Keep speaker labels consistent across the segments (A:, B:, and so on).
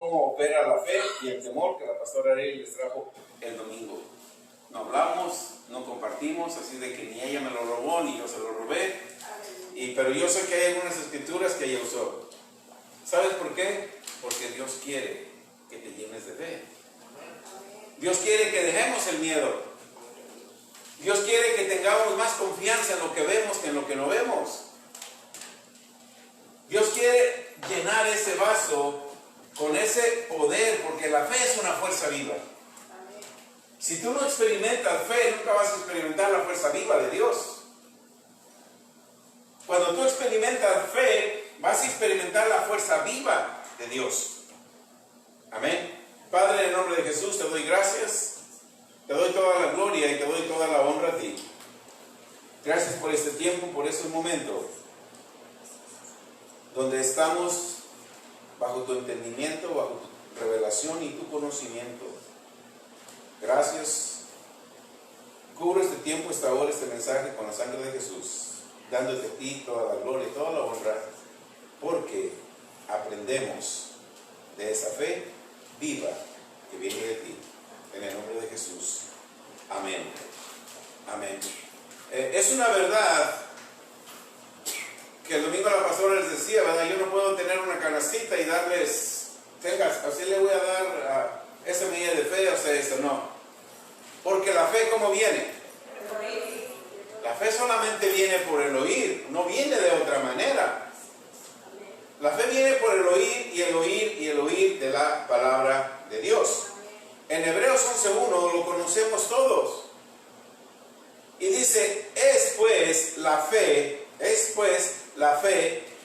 A: cómo opera la fe y el temor que la pastora Arely les trajo el domingo. No hablamos, no compartimos, así de que ni ella me lo robó ni yo se lo robé. Pero yo sé que hay algunas escrituras que ella usó. ¿Sabes por qué? Porque Dios quiere que te llenes de fe. Dios quiere que dejemos el miedo. Dios quiere que tengamos más confianza en lo que vemos que en lo que no vemos. Dios quiere llenar ese vaso con ese poder, porque la fe es una fuerza viva. Si tú no experimentas fe, nunca vas a experimentar la fuerza viva de Dios. Cuando tú experimentas fe, vas a experimentar la fuerza viva de Dios. Amén. Padre, en el nombre de Jesús, te doy gracias. Te doy toda la gloria y te doy toda la honra a ti. Gracias por este tiempo, por este momento, donde estamos bajo tu entendimiento, bajo tu revelación y tu conocimiento. Gracias. Cubro este tiempo, esta hora, este mensaje con la sangre de Jesús, dándote a ti toda la gloria y toda la honra, porque aprendemos de esa fe viva que viene de ti. En el nombre de Jesús. Amén. Amén. Es una verdad que el domingo la pastora les decía, ¿verdad? Yo no puedo tener una canastita y darles, tengas, así le voy a dar a esa medida de fe, o sea, eso no. Porque la fe, ¿cómo viene? La fe solamente viene por el oír, no viene de otra manera. La fe viene por el oír y el oír y el oír de la palabra de Dios. En Hebreos 11:1 lo conocemos todos. Y dice, es pues la fe,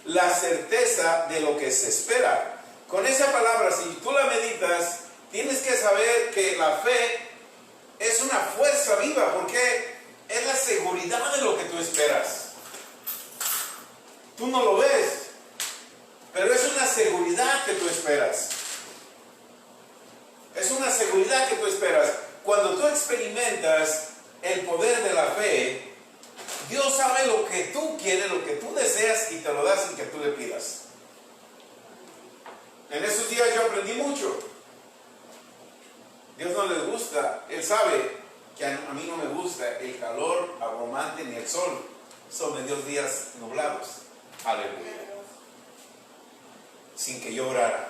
A: la certeza de lo que se espera. Con esa palabra, si tú la meditas, tienes que saber que la fe es una fuerza viva, porque es la seguridad de lo que tú esperas. Tú no lo ves, pero es una seguridad que tú esperas. Es una seguridad que tú esperas. Cuando tú experimentas el poder de la fe, Dios sabe lo que tú quieres, lo que tú deseas, y te lo da sin que tú le pidas. En esos días yo aprendí mucho. Dios no le gusta, Él sabe que a mí no me gusta el calor abrumante ni el sol. Son de Dios días nublados. Aleluya. Sin que yo orara.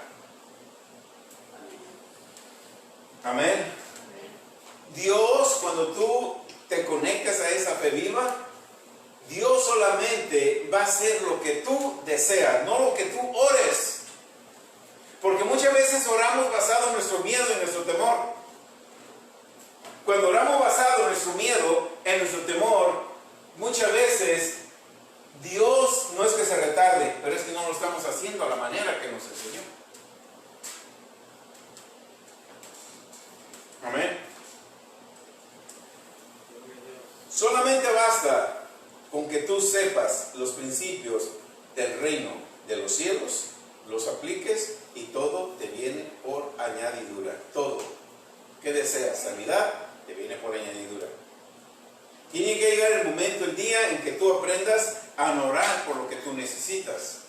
A: Amén. Dios, cuando tú te conectas a esa fe viva, Dios solamente va a hacer lo que tú deseas, no lo que tú ores. Porque muchas veces oramos basado en nuestro miedo y nuestro temor. Cuando oramos basado en nuestro miedo, en nuestro temor, muchas veces Dios no es que se retarde, pero es que no lo estamos haciendo a la manera que nos enseñó. Amén. Solamente basta con que tú sepas los principios del reino de los cielos, los apliques y todo te viene por añadidura. Todo. ¿Qué deseas? Sanidad, te viene por añadidura. Tiene que llegar el momento, el día en que tú aprendas a orar por lo que tú necesitas.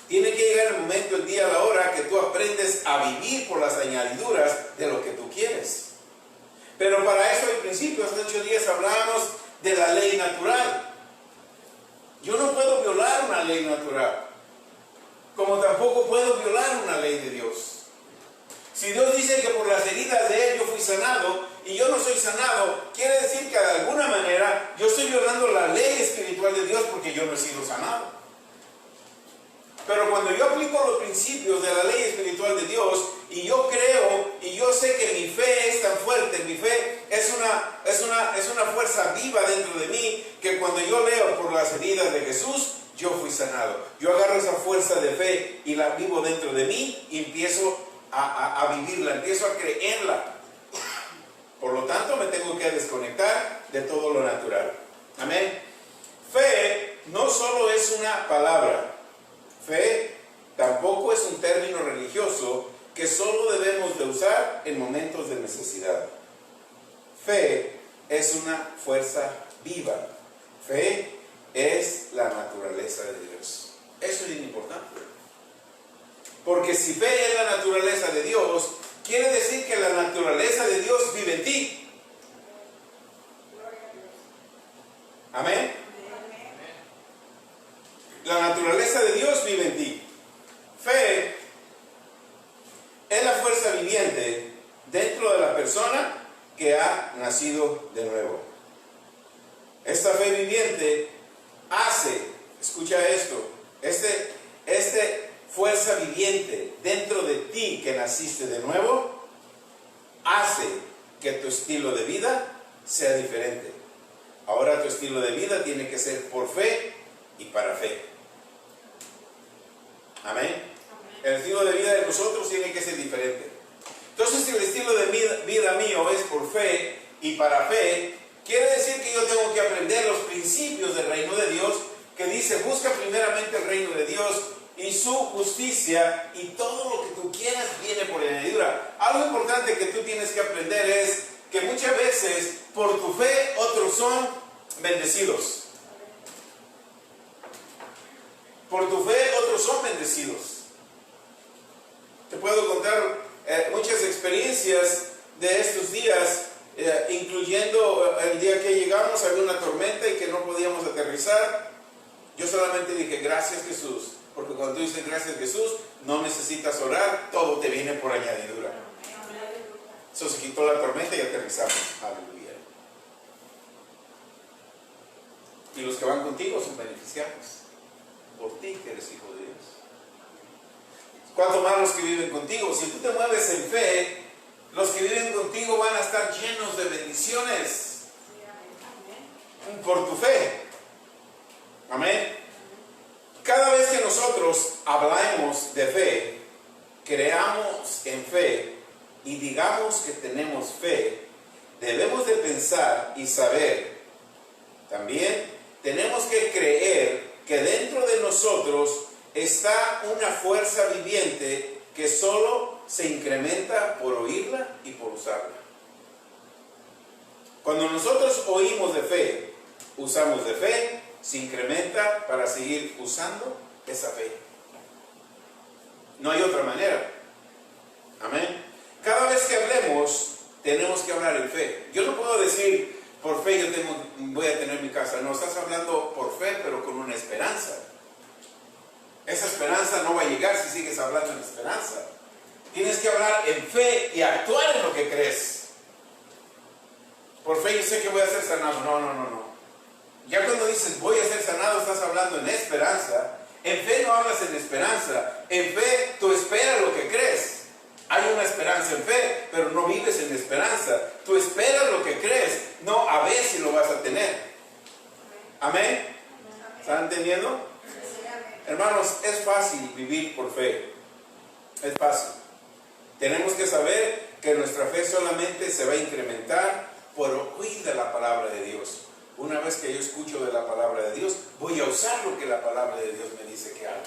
A: Tiene que llegar el momento, el día, la hora que tú aprendes a vivir por las añadiduras de lo que tú quieres. Pero para eso hay principios. Hace 8 días hablamos de la ley natural. Yo no puedo violar una ley natural, como tampoco puedo violar una ley de Dios. Si Dios dice que por las heridas de Él yo fui sanado y yo no soy sanado, quiere decir que de alguna manera yo estoy violando la ley espiritual de Dios, porque yo no he sido sanado. Pero cuando yo aplico los principios de la ley espiritual de Dios, y yo creo y yo sé que mi fe es tan fuerte, mi fe es una fuerza viva dentro de mí, que cuando yo leo por las heridas de Jesús, yo fui sanado. Yo agarro esa fuerza de fe y la vivo dentro de mí y empiezo a vivirla, empiezo a creerla. Por lo tanto, me tengo que desconectar de todo lo natural. Amén. Fe no solo es una palabra. Fe tampoco es un término religioso que solo debemos de usar en momentos de necesidad. Fe es una fuerza viva. Fe es la naturaleza de Dios. Eso es bien importante. Porque si fe es la naturaleza de Dios, viviente dentro de la persona que ha nacido de nuevo. Esta fe viviente hace, escucha esto, fuerza viviente dentro de ti que naciste de nuevo, hace que tu estilo de vida sea diferente. Ahora tu estilo de vida tiene que ser por fe y para fe. Amén. El estilo de vida de nosotros tiene que ser diferente. Entonces, si el estilo de vida mío es por fe y para fe, quiere decir que yo tengo que aprender los principios del reino de Dios, que dice, busca primeramente el reino de Dios y su justicia, y todo lo que tú quieras viene por añadidura. Algo importante que tú tienes que aprender es que muchas veces por tu fe otros son bendecidos. Por tu fe otros son bendecidos. Te puedo contar muchas experiencias de estos días, incluyendo el día que llegamos, había una tormenta y que no podíamos aterrizar. Yo solamente dije, gracias Jesús, porque cuando tú dices gracias Jesús, no necesitas orar, todo te viene por añadidura. Eso se quitó la tormenta y aterrizamos. Aleluya. Y los que van contigo son beneficiados por ti que eres hijo de Dios. ¿Cuánto más los que viven contigo? Si tú te mueves en fe, los que viven contigo van a estar llenos de bendiciones por tu fe. Amén. Cada vez que nosotros hablamos de fe, creamos en fe y digamos que tenemos fe, debemos de pensar y saber. También tenemos que creer que dentro de nosotros está una fuerza viviente que solo se incrementa por oírla y por usarla. Cuando nosotros oímos de fe, usamos de fe, se incrementa para seguir usando esa fe. No hay otra manera. Amén. Cada vez que hablemos, tenemos que hablar en fe. Yo no puedo decir, por fe yo voy a tener mi casa. No, estás hablando por fe, pero con una esperanza. Esa esperanza no va a llegar si sigues hablando en esperanza. Tienes que hablar en fe y actuar en lo que crees. Por fe yo sé que voy a ser sanado. No. Ya cuando dices voy a ser sanado, estás hablando en esperanza. En fe no hablas en esperanza. En fe tú esperas lo que crees. Hay una esperanza en fe, pero no vives en esperanza. Tú esperas lo que crees, no a ver si lo vas a tener. Amén. ¿Están entendiendo? Hermanos, es fácil vivir por fe. Es fácil. Tenemos que saber que nuestra fe solamente se va a incrementar por oír de la palabra de Dios. Una vez que yo escucho de la palabra de Dios, voy a usar lo que la palabra de Dios me dice que haga.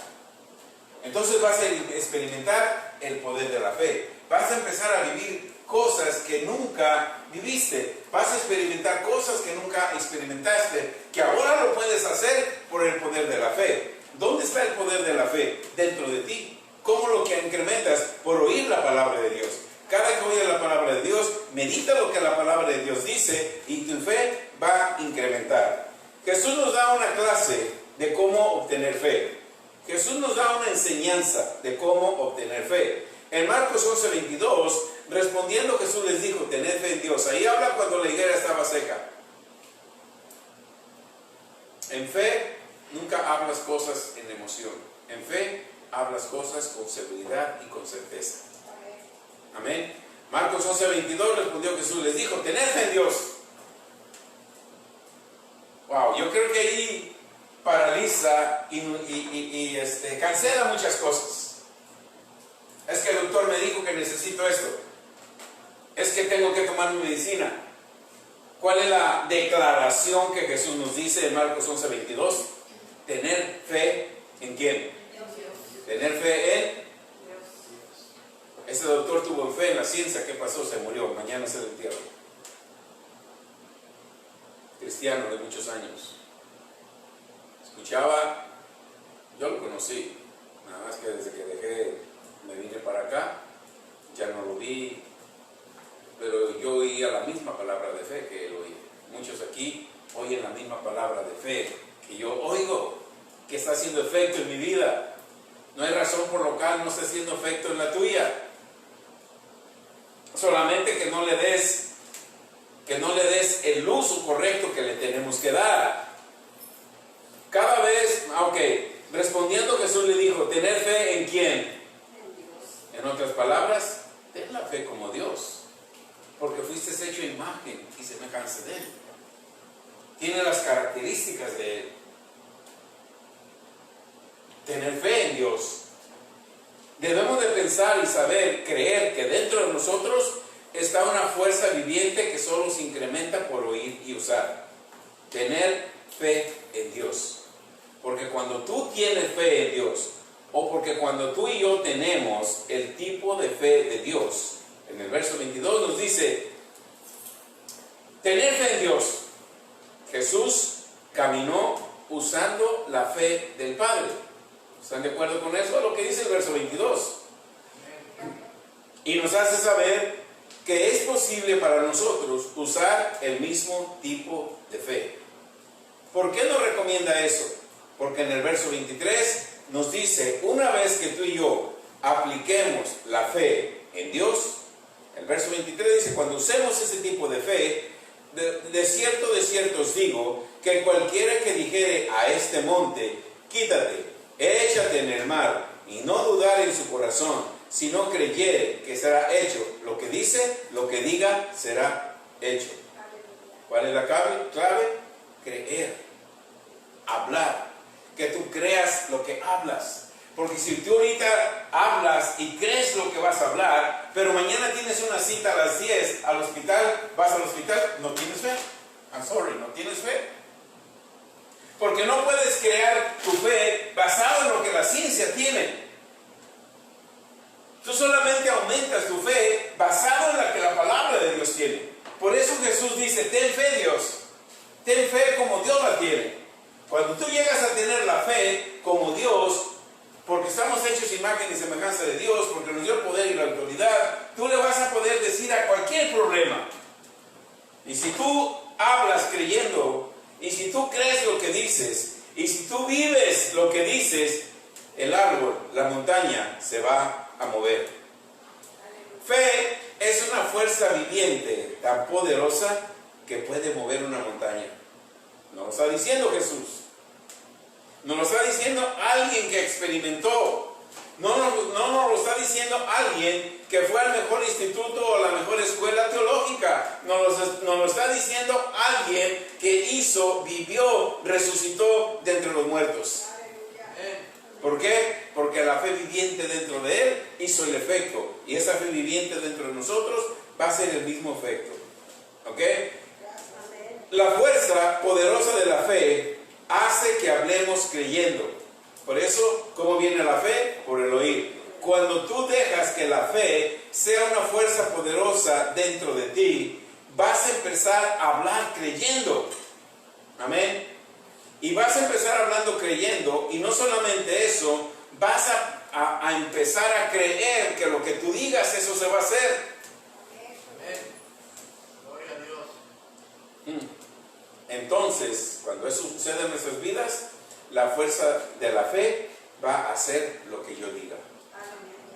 A: Entonces vas a experimentar el poder de la fe. Vas a empezar a vivir cosas que nunca viviste. Vas a experimentar cosas que nunca experimentaste, que ahora lo puedes hacer por el poder de la fe. ¿Dónde está el poder de la fe? Dentro de ti. ¿Cómo lo que incrementas? Por oír la palabra de Dios. Cada que oyes la palabra de Dios, medita lo que la palabra de Dios dice y tu fe va a incrementar. Jesús nos da una clase de cómo obtener fe. Jesús nos da una enseñanza de cómo obtener fe. En Marcos 11:22, respondiendo Jesús les dijo, tened fe en Dios. Ahí habla cuando la higuera estaba seca. En fe nunca hablas cosas en emoción. En fe hablas cosas con seguridad y con certeza. Amén. Marcos 11:22 respondió Jesús les dijo, tened fe en Dios. Wow, yo creo que ahí paraliza y cancela muchas cosas. Es que el doctor me dijo que necesito esto. Es que tengo que tomar mi medicina. ¿Cuál es la declaración que Jesús nos dice en Marcos 11:22? Tener fe en ¿quién? Dios. Tener fe en Dios. Ese doctor tuvo fe en la ciencia. ¿Qué pasó? Se murió. Mañana se lo entierra. Cristiano de muchos años. Escuchaba, yo lo conocí, nada más que desde que me vine para acá, ya no lo vi, pero yo oía la misma palabra de fe que él oía. Muchos aquí oyen la misma palabra de fe que yo oigo, que está haciendo efecto en mi vida. No hay razón por lo cual no está haciendo efecto en la tuya. solamente que no le des el uso correcto que le tenemos que dar. Cada vez, respondiendo Jesús le dijo, ¿tener fe en quién? En Dios. En otras palabras, ten la fe como Dios, porque fuiste hecho imagen y semejanza de Él. Tiene las características de Él. Tener fe en Dios. Debemos de pensar y saber, creer que dentro de nosotros está una fuerza viviente que solo se incrementa por oír y usar. Tener fe en Dios. Porque cuando tú tienes fe en Dios, o porque cuando tú y yo tenemos el tipo de fe de Dios, en el verso 22 nos dice, tener fe en Dios. Jesús caminó usando la fe del Padre. ¿Están de acuerdo con eso? Es lo que dice el verso 22. Y nos hace saber que es posible para nosotros usar el mismo tipo de fe. ¿Por qué nos recomienda eso? Porque en el verso 23 nos dice, una vez que tú y yo apliquemos la fe en Dios, el verso 23 dice, cuando usemos ese tipo de fe, de cierto os digo, que cualquiera que dijere a este monte, quítate, échate en el mar, y no dudar en su corazón, sino creyere que será hecho lo que dice, lo que diga será hecho. ¿Cuál es la clave? Creer, hablar, que tú creas lo que hablas. Porque si tú ahorita hablas y crees lo que vas a hablar, pero mañana tienes una cita a las 10 al hospital, vas al hospital, no tienes fe. I'm sorry, no tienes fe. Porque no puedes crear tu fe basado en lo que la ciencia tiene. Tú solamente aumentas tu fe basado en la que la palabra de Dios tiene. Por eso Jesús dice, ten fe, Dios. Ten fe como Dios la tiene. Cuando tú llegas a tener la fe como Dios, porque estamos hechos imagen y semejanza de Dios, porque nos dio el poder y la autoridad, tú le vas a poder decir a cualquier problema. Y si tú hablas creyendo, y si tú crees lo que dices, y si tú vives lo que dices, el árbol, la montaña, se va a mover. Fe es una fuerza viviente tan poderosa que puede mover una montaña. Nos lo está diciendo Jesús. Nos lo está diciendo alguien que experimentó. No nos lo está diciendo alguien que fue al mejor instituto o a la mejor escuela teológica. Nos lo está diciendo alguien que vivió, resucitó de entre los muertos. ¿Por qué? Porque la fe viviente dentro de él hizo el efecto. Y esa fe viviente dentro de nosotros va a ser el mismo efecto. ¿Ok? La fuerza poderosa de la fe hace que hablemos creyendo. Por eso, ¿cómo viene la fe? Por el oír. Cuando tú dejas que la fe sea una fuerza poderosa dentro de ti, vas a empezar a hablar creyendo. Amén. Y vas a empezar hablando creyendo, y no solamente eso, vas a empezar a creer que lo que tú digas, eso se va a hacer.
B: Amén. Gloria a Dios.
A: Entonces, cuando eso sucede en nuestras vidas, la fuerza de la fe va a hacer lo que yo diga.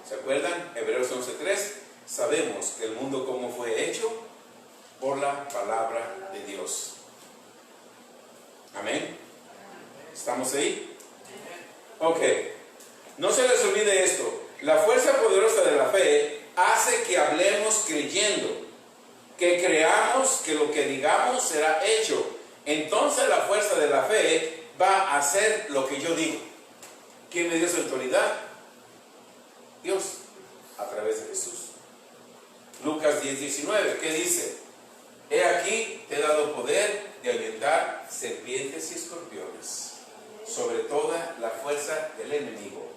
A: ¿Se acuerdan? Hebreos 11:3. Sabemos que el mundo como fue hecho por la palabra de Dios. Amén. ¿Estamos ahí? Ok. No se les olvide esto. La fuerza poderosa de la fe hace que hablemos creyendo, que creamos que lo que digamos será hecho. Entonces la fuerza de la fe va a hacer lo que yo digo. ¿Quién me dio esa autoridad? Dios, a través de Jesús. Lucas 10:19, ¿qué dice? He aquí te he dado poder de ahuyentar serpientes y escorpiones, sobre toda la fuerza del enemigo,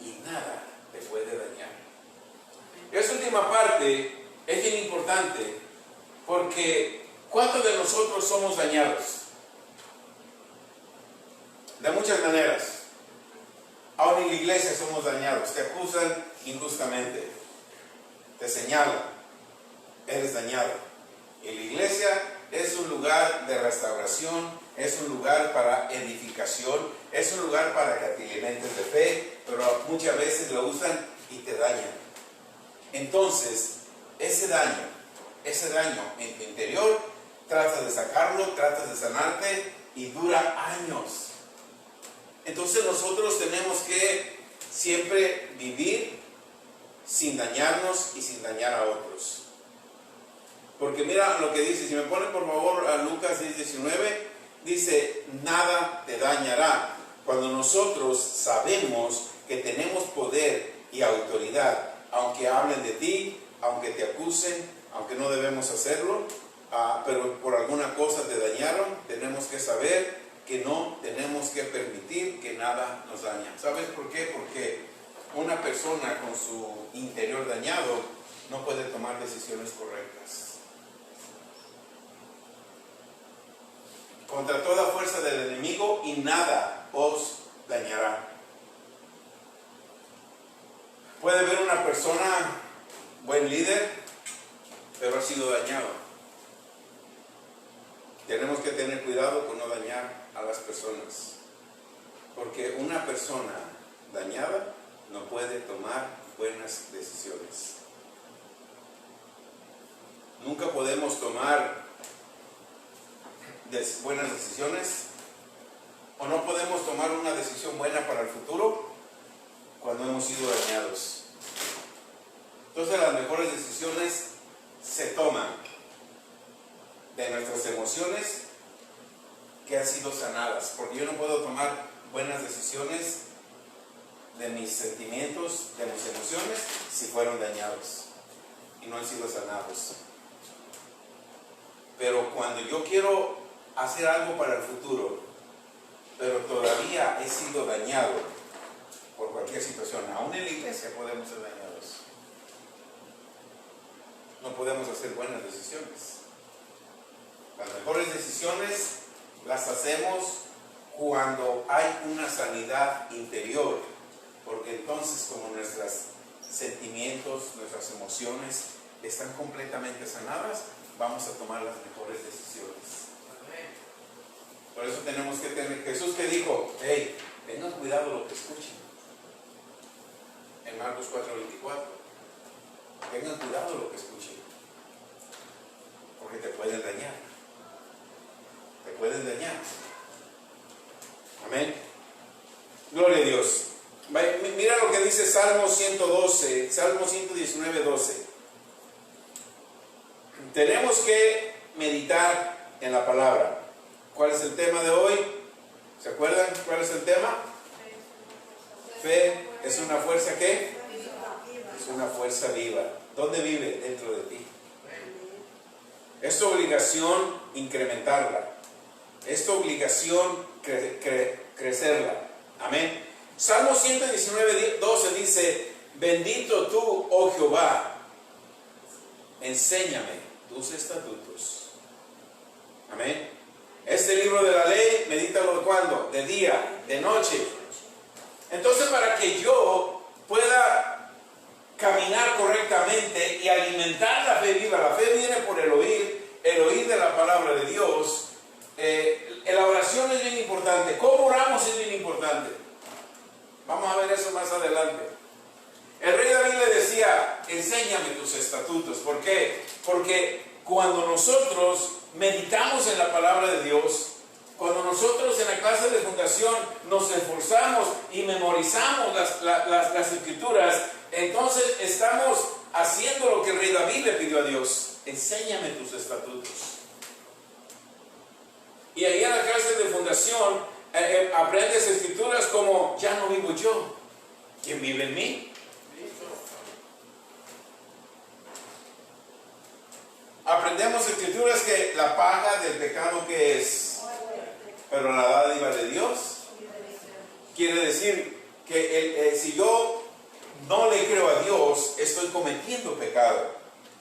A: y nada te puede dañar. Esa última parte es bien importante, porque ¿cuántos de nosotros somos dañados? De muchas maneras. Aún en la iglesia somos dañados. Te acusan injustamente, te señalan, eres dañado. Y la iglesia es un lugar de restauración, es un lugar para edificación, es un lugar para que te alimentes de fe, pero muchas veces lo usan y te dañan. Entonces, ese daño en tu interior, tratas de sacarlo, tratas de sanarte y dura años. Entonces nosotros tenemos que siempre vivir sin dañarnos y sin dañar a otros. Porque mira lo que dice, si me ponen por favor a Lucas 10:19, dice, nada te dañará. Cuando nosotros sabemos que tenemos poder y autoridad, aunque hablen de ti, aunque te acusen, aunque no debemos hacerlo, pero por alguna cosa te dañaron, tenemos que saber que no tenemos que permitir que nada nos dañe. ¿Sabes por qué? Porque una persona con su interior dañado no puede tomar decisiones correctas. Contra toda fuerza del enemigo y nada os dañará. Puede haber una persona, buen líder, pero ha sido dañado. Tenemos que tener cuidado con no dañar a las personas, porque una persona dañada no puede tomar buenas decisiones. Nunca podemos tomar buenas decisiones, o no podemos tomar una decisión buena para el futuro cuando hemos sido dañados. Entonces las mejores decisiones se toman de nuestras emociones que han sido sanadas, porque yo no puedo tomar buenas decisiones de mis sentimientos, de mis emociones, si fueron dañados y no han sido sanados. Pero cuando yo quiero hacer algo para el futuro, pero todavía he sido dañado por cualquier situación, aún en la iglesia podemos ser dañados, no podemos hacer buenas decisiones. Las mejores decisiones las hacemos cuando hay una sanidad interior, porque entonces como nuestros sentimientos, nuestras emociones están completamente sanadas, vamos a tomar las mejores decisiones. Por eso tenemos que tener, Jesús que dijo, hey, tengan cuidado lo que escuchen. En Marcos 4:24, tengan cuidado lo que escuchen, porque te pueden dañar. Te pueden dañar. Amén. Gloria a Dios. Mira lo que dice Salmo 112, Salmo 119:12. Tenemos que meditar en la palabra. ¿Cuál es el tema de hoy? ¿Se acuerdan cuál es el tema? Fe es una fuerza ¿qué? Es una fuerza viva. ¿Dónde vive? Dentro de ti. Es tu obligación incrementarla. Es tu obligación crecerla. Amén. Salmo 119:12 dice, bendito tú, oh Jehová, enséñame tus estatutos. Amén. Este libro de la ley, medítalo ¿cuándo? De día, de noche. Entonces, para que yo pueda caminar correctamente y alimentar la fe viva, la fe viene por el oír de la palabra de Dios. La oración es bien importante. ¿Cómo oramos es bien importante? Vamos a ver eso más adelante. El rey David le decía, enséñame tus estatutos. ¿Por qué? Porque cuando nosotros meditamos en la palabra de Dios, cuando nosotros en la clase de fundación nos esforzamos y memorizamos las escrituras, entonces estamos haciendo lo que el rey David le pidió a Dios. Enséñame tus estatutos. Y ahí en la clase de fundación aprendes escrituras como, ya no vivo yo, ¿quién vive en mí? Aprendemos escrituras que la paga del pecado que es, pero la dádiva de Dios. Quiere decir que si yo no le creo a Dios, estoy cometiendo pecado.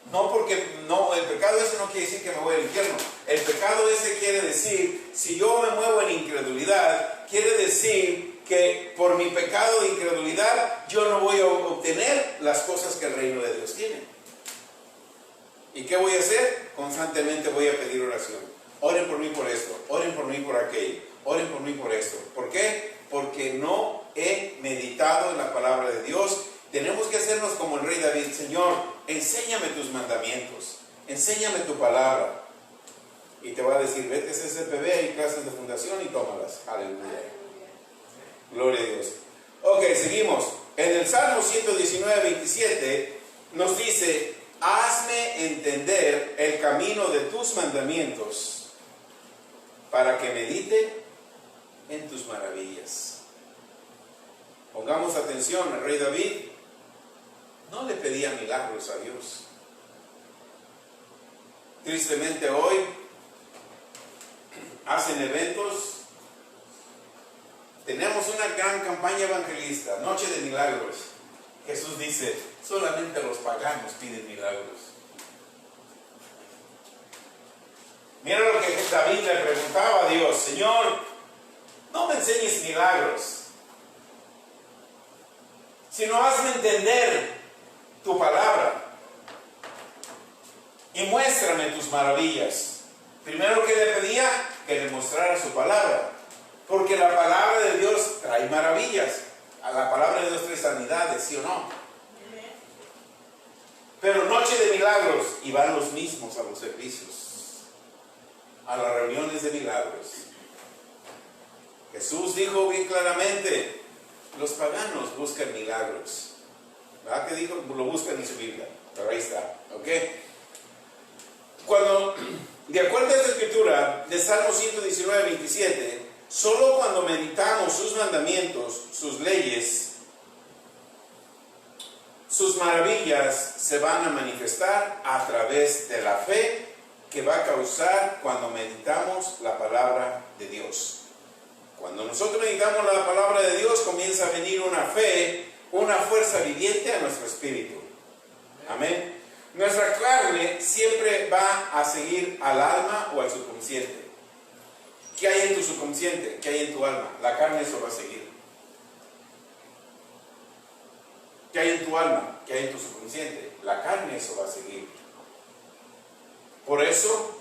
A: No porque, no, el pecado ese no quiere decir que me voy al infierno. El pecado ese quiere decir, si yo me muevo en incredulidad, quiere decir que por mi pecado de incredulidad, yo no voy a obtener las cosas que el reino de Dios tiene. ¿Y qué voy a hacer? Constantemente voy a pedir oración. Oren por mí por esto, oren por mí por aquello, oren por mí por esto. ¿Por qué? Porque no he meditado en la palabra de Dios tenemos que hacernos como el rey David. Señor, enséñame tus mandamientos, enséñame tu palabra. Y te va a decir, vete a CCPB, hay clases de fundación y tómalas. Aleluya. Gloria a Dios. Ok, seguimos. En el Salmo 119, 27 nos dice, hazme entender el camino de tus mandamientos para que medite en tus maravillas. Pongamos atención, el rey David no le pedía milagros a Dios. Tristemente hoy hacen eventos. Tenemos una gran campaña evangelista, Noche de Milagros. Jesús dice, solamente los paganos piden milagros. Mira lo que David le preguntaba a Dios, Señor, no me enseñes milagros, sino hazme entender tu palabra y muéstrame tus maravillas. Primero que le pedía, que le mostrara su palabra, porque la palabra de Dios trae maravillas. A la palabra de Dios trae sanidades, ¿sí o no? Pero Noche de Milagros, y van los mismos a los servicios, a las reuniones de milagros. Jesús dijo bien claramente, los paganos buscan milagros. ¿Verdad que dijo? Lo buscan en su Biblia, pero ahí está, ¿ok? Cuando, de acuerdo a esta escritura de Salmo 119, 27, solo cuando meditamos sus mandamientos, sus leyes, sus maravillas se van a manifestar a través de la fe que va a causar cuando meditamos la palabra de Dios. Cuando nosotros meditamos la palabra de Dios, comienza a venir una fe, una fuerza viviente a nuestro espíritu. Amén. Nuestra carne siempre va a seguir al alma o al subconsciente. ¿Qué hay en tu subconsciente? ¿Qué hay en tu alma? La carne eso va a seguir. ¿Qué hay en tu alma? ¿Qué hay en tu subconsciente? La carne eso va a seguir. Por eso,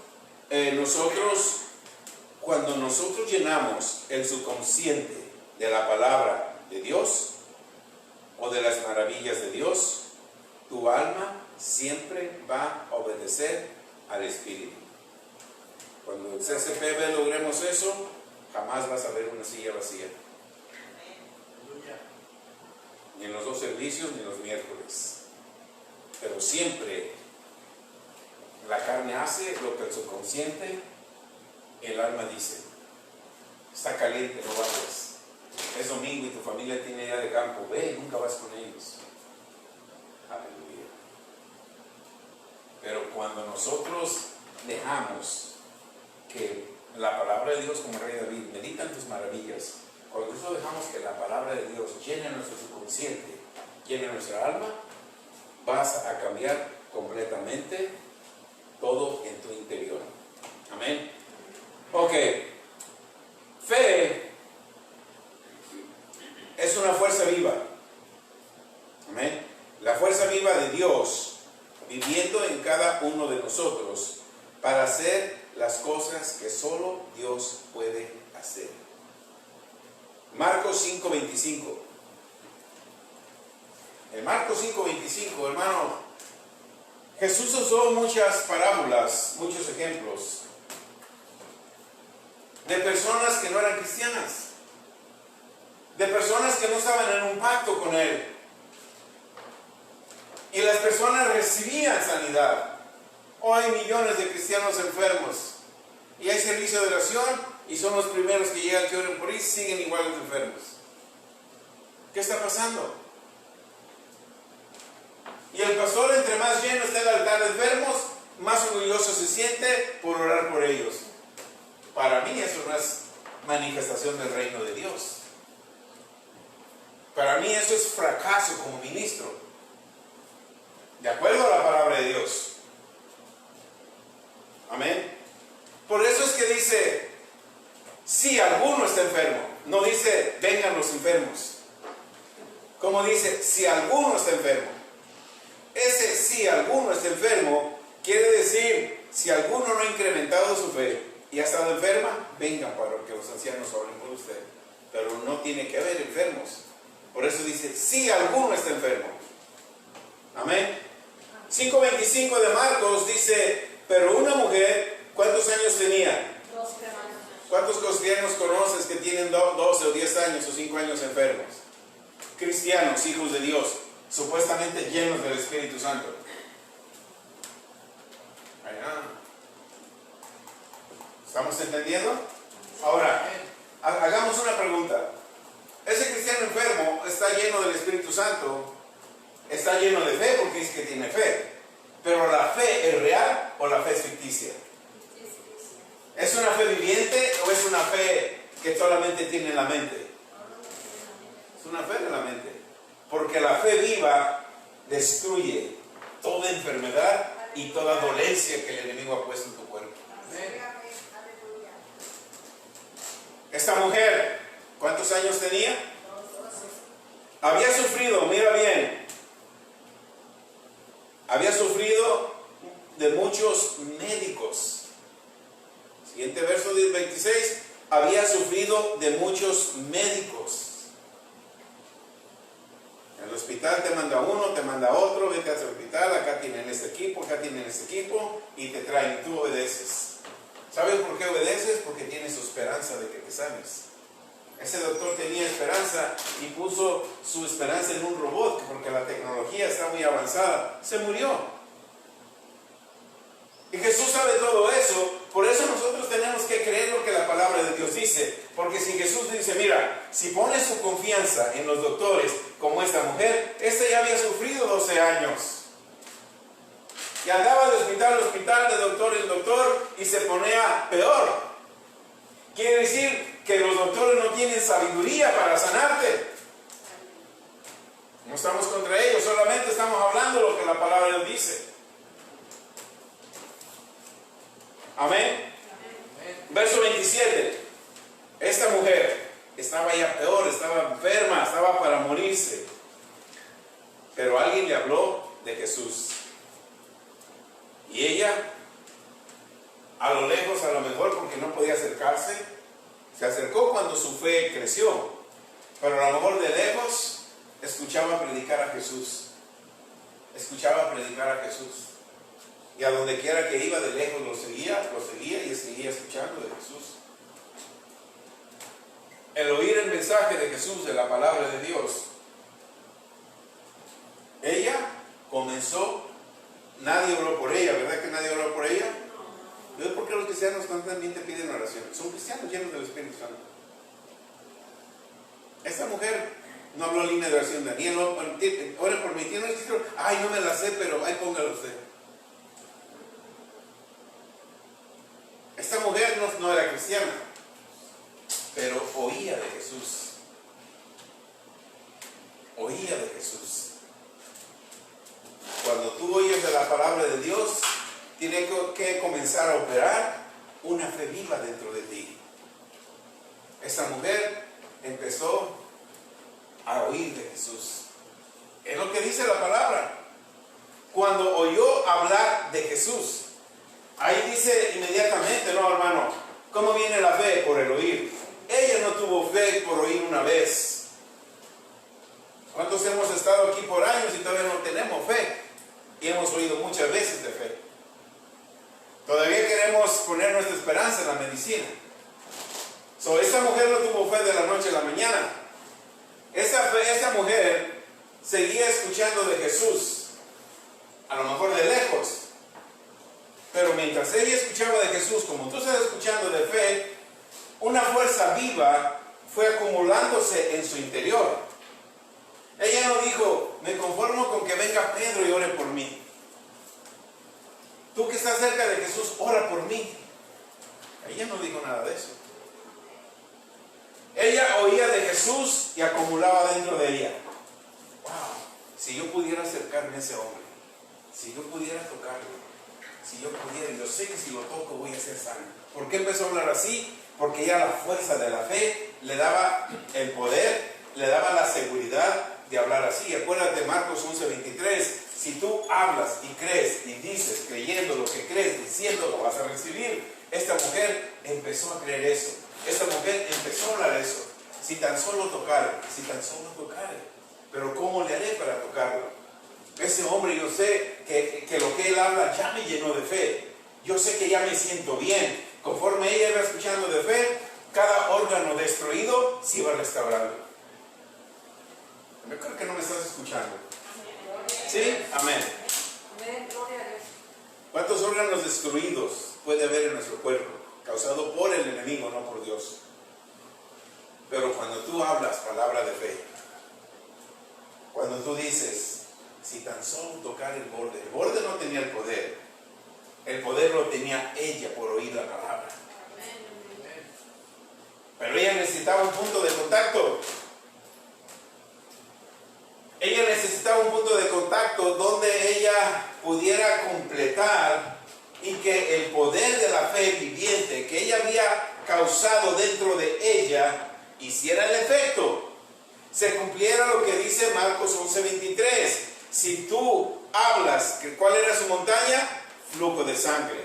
A: cuando nosotros llenamos el subconsciente de la palabra de Dios o de las maravillas de Dios, tu alma siempre va a obedecer al Espíritu. Cuando en CCPB logremos eso, jamás vas a ver una silla vacía. Ni en los dos servicios, ni en los miércoles. Pero siempre la carne hace lo que el subconsciente, el alma dice. Está caliente, no vayas. Es domingo y tu familia tiene idea de campo. Ve, nunca vas con ellos. Aleluya. Pero cuando nosotros dejamos que la palabra de Dios, como el rey David, medita en tus maravillas, cuando nosotros dejamos que la palabra de Dios llene nuestro subconsciente, llene nuestra alma, vas a cambiar completamente todo en tu interior. Amén. Ok. Fe es una fuerza viva. Amén. La fuerza viva de Dios viviendo en cada uno de nosotros para hacer las cosas que solo Dios puede hacer. Marcos 5:25. En Marcos 5:25, hermano, Jesús usó muchas parábolas, muchos ejemplos de personas que no eran cristianas, de personas que no estaban en un pacto con Él. Y las personas recibían sanidad. Hoy hay millones de cristianos enfermos y hay servicio de oración y son los primeros que llegan que oren por ahí y siguen igual de enfermos. ¿Qué está pasando? Y el pastor, entre más lleno está el altar de enfermos, más orgulloso se siente por orar por ellos. Para mí eso no es manifestación del reino de Dios. Para mí eso es fracaso como ministro, de acuerdo a la palabra de Dios. Amén. Por eso es que dice, si alguno está enfermo, no dice, vengan los enfermos. Como dice, si alguno está enfermo. Ese si alguno está enfermo, quiere decir, si alguno no ha incrementado su fe y ha estado enferma, vengan para que los ancianos oren por usted. Pero no tiene que haber enfermos. Por eso dice, si alguno está enfermo. Amén. 5:25 de Marcos dice, pero una mujer, ¿cuántos años tenía?
C: 12 años.
A: ¿Cuántos cristianos conoces que tienen 12 o 10 años o 5 años enfermos? Cristianos, hijos de Dios, supuestamente llenos del Espíritu Santo. ¿Estamos entendiendo? Ahora, hagamos una pregunta. Ese cristiano enfermo está lleno del Espíritu Santo, está lleno de fe porque dice que tiene fe. Pero ¿la fe es real o la fe es ficticia? ¿Es una fe viviente o es una fe que solamente tiene en la mente? Es una fe en la mente. Porque la fe viva destruye toda enfermedad y toda dolencia que el enemigo ha puesto en tu cuerpo. Esta mujer, ¿cuántos años tenía? Había sufrido, mira bien, había sufrido de muchos médicos. Siguiente verso 26, había sufrido de muchos médicos. En el hospital te manda uno, te manda otro, vete al hospital, acá tienen este equipo, acá tienen este equipo, y te traen, y tú obedeces. ¿Sabes por qué obedeces? Porque tienes esperanza de que te sanes. Ese doctor tenía esperanza y puso su esperanza en un robot, porque la tecnología está muy avanzada. Se murió. Y Jesús sabe todo eso. Por eso nosotros tenemos que creer lo que la palabra de Dios dice. Porque si Jesús dice, mira, si pones su confianza en los doctores como esta mujer, esta ya había sufrido 12 años. Y andaba de hospital a hospital, de doctor en doctor, y se ponía peor. Quiere decir que los doctores no tienen sabiduría para sanarte. No estamos contra ellos, solamente estamos hablando lo que la palabra de Dios dice. Amén. Verso 27. Esta mujer estaba ya peor, estaba enferma, estaba para morirse. Pero alguien le habló de Jesús. Y ella, a lo lejos, a lo mejor porque no podía acercarse, se acercó cuando su fe creció. Pero a lo mejor de lejos escuchaba predicar a Jesús. Escuchaba predicar a Jesús. Y a donde quiera que iba de lejos lo seguía y seguía escuchando de Jesús. El oír el mensaje de Jesús, de la palabra de Dios, ella comenzó. Nadie oró por ella, ¿verdad que nadie oró por ella? ¿Ves por qué los cristianos también te piden oración? Son cristianos llenos del Espíritu Santo. Esta mujer no habló línea de oración. Daniel, ore por mí. Tiene un escrito, ay, no me la sé, pero ahí póngalo usted. Esta mujer no era cristiana, pero oía de Jesús. Oía de Jesús. Cuando tú oyes de la palabra de Dios, tiene que comenzar a operar una fe viva dentro de ti. Esta mujer empezó a oír de Jesús. Es lo que dice la palabra. Cuando oyó hablar de Jesús, ahí dice inmediatamente, no hermano, ¿cómo viene la fe? Por el oír. Ella no tuvo fe por oír una vez. ¿Cuántos hemos estado aquí por años y todavía no tenemos fe? Y hemos oído muchas veces de fe. Todavía queremos poner nuestra esperanza en la medicina. Esta mujer no tuvo fe de la noche a la mañana. Esta mujer seguía escuchando de Jesús, a lo mejor de lejos. Pero mientras ella escuchaba de Jesús, como tú estás escuchando de fe, una fuerza viva fue acumulándose en su interior. Ella no dijo, me conformo con que venga Pedro y ore por mí. Tú que estás cerca de Jesús, ora por mí. Ella no dijo nada de eso. Ella oía de Jesús y acumulaba dentro de ella. Wow, si yo pudiera acercarme a ese hombre, si yo pudiera tocarlo, si yo pudiera, yo sé que si lo toco voy a ser sano. ¿Por qué empezó a hablar así? Porque ya la fuerza de la fe le daba el poder, le daba la seguridad de hablar así. Acuérdate Marcos 11:23, si tú hablas y crees y dices creyendo lo que crees, diciendo lo vas a recibir. Esta mujer empezó a creer eso. Esta mujer empezó a hablar eso. Si tan solo tocare, si tan solo tocare. Pero ¿cómo le haré para tocarlo? ese hombre, yo sé que lo que él habla ya me llenó de fe. Yo sé que ya me siento bien. Conforme ella iba escuchando de fe, cada órgano destruido se iba restaurando. Yo creo que no me estás escuchando. ¿Sí? Amén. ¿Cuántos órganos destruidos puede haber en nuestro cuerpo? Causado por el enemigo, no por Dios. Pero cuando tú hablas palabra de fe, cuando tú dices, si tan solo tocar el borde no tenía el poder lo tenía ella por oír la palabra. Pero ella necesitaba un punto de contacto. Ella necesitaba un punto de contacto donde ella pudiera completar y que el poder de la fe viviente que ella había causado dentro de ella hiciera el efecto. Se cumpliera lo que dice Marcos 11:23. Si tú hablas, ¿cuál era su montaña? Flujo de sangre.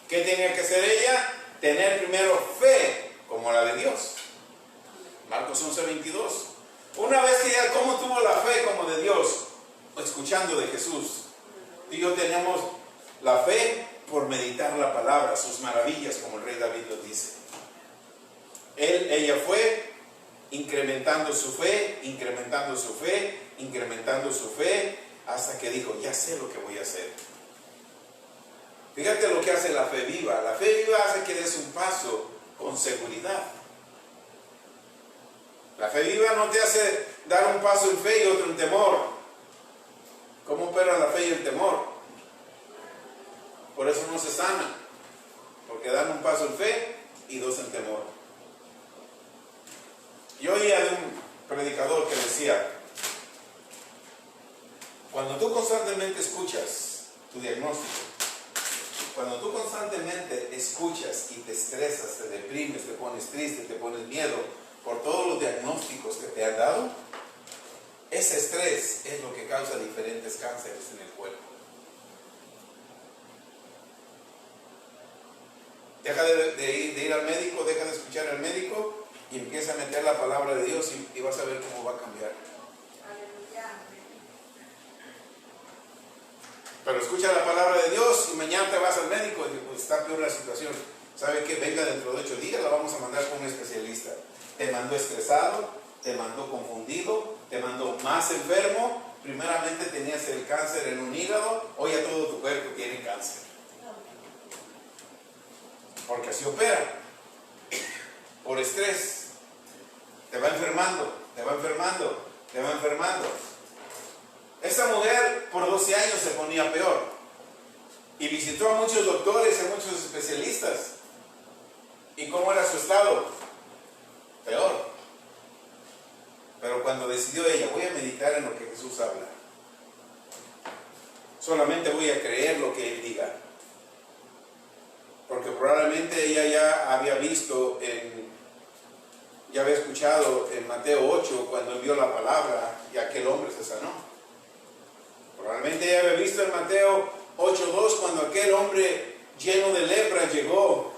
A: ¿Qué tenía que hacer ella? Tener primero fe como la de Dios. Marcos 11:22. Una vez que ya, ¿cómo tuvo la fe como de Dios? Escuchando de Jesús. Tú y yo tenemos la fe por meditar la palabra, sus maravillas, como el rey David lo dice. Ella fue incrementando su fe, incrementando su fe, incrementando su fe, hasta que dijo, ya sé lo que voy a hacer. Fíjate lo que hace la fe viva. La fe viva hace que des un paso con seguridad. La fe viva no te hace dar un paso en fe y otro en temor. ¿Cómo opera la fe y el temor? Por eso no se sana. Porque dan un paso en fe y dos en temor. Yo oía de un predicador que decía, cuando tú constantemente escuchas tu diagnóstico, cuando tú constantemente escuchas y te estresas, te deprimes, te pones triste, te pones miedo por todos los diagnósticos que te han dado, ese estrés es lo que causa diferentes cánceres en el cuerpo. Deja de ir al médico, deja de escuchar al médico y empieza a meter la palabra de Dios y vas a ver cómo va a cambiar. Pero escucha la palabra de Dios y mañana te vas al médico y pues está peor la situación. ¿Sabe qué? Venga dentro de 8 días, la vamos a mandar con un especialista. Te mandó estresado, te mandó confundido, te mandó más enfermo. Primeramente tenías el cáncer en un hígado, hoy ya todo tu cuerpo tiene cáncer. Porque así opera. Por estrés. Te va enfermando, te va enfermando, te va enfermando. Esa mujer por 12 años se ponía peor. Y visitó a muchos doctores, a muchos especialistas. ¿Y cómo era su estado? Peor. Pero cuando decidió ella, voy a meditar en lo que Jesús habla. Solamente voy a creer lo que Él diga. Porque probablemente ella ya había visto, ya había escuchado en Mateo 8, cuando envió la palabra y aquel hombre se sanó. Probablemente ella había visto en Mateo 8:2, cuando aquel hombre lleno de lepra llegó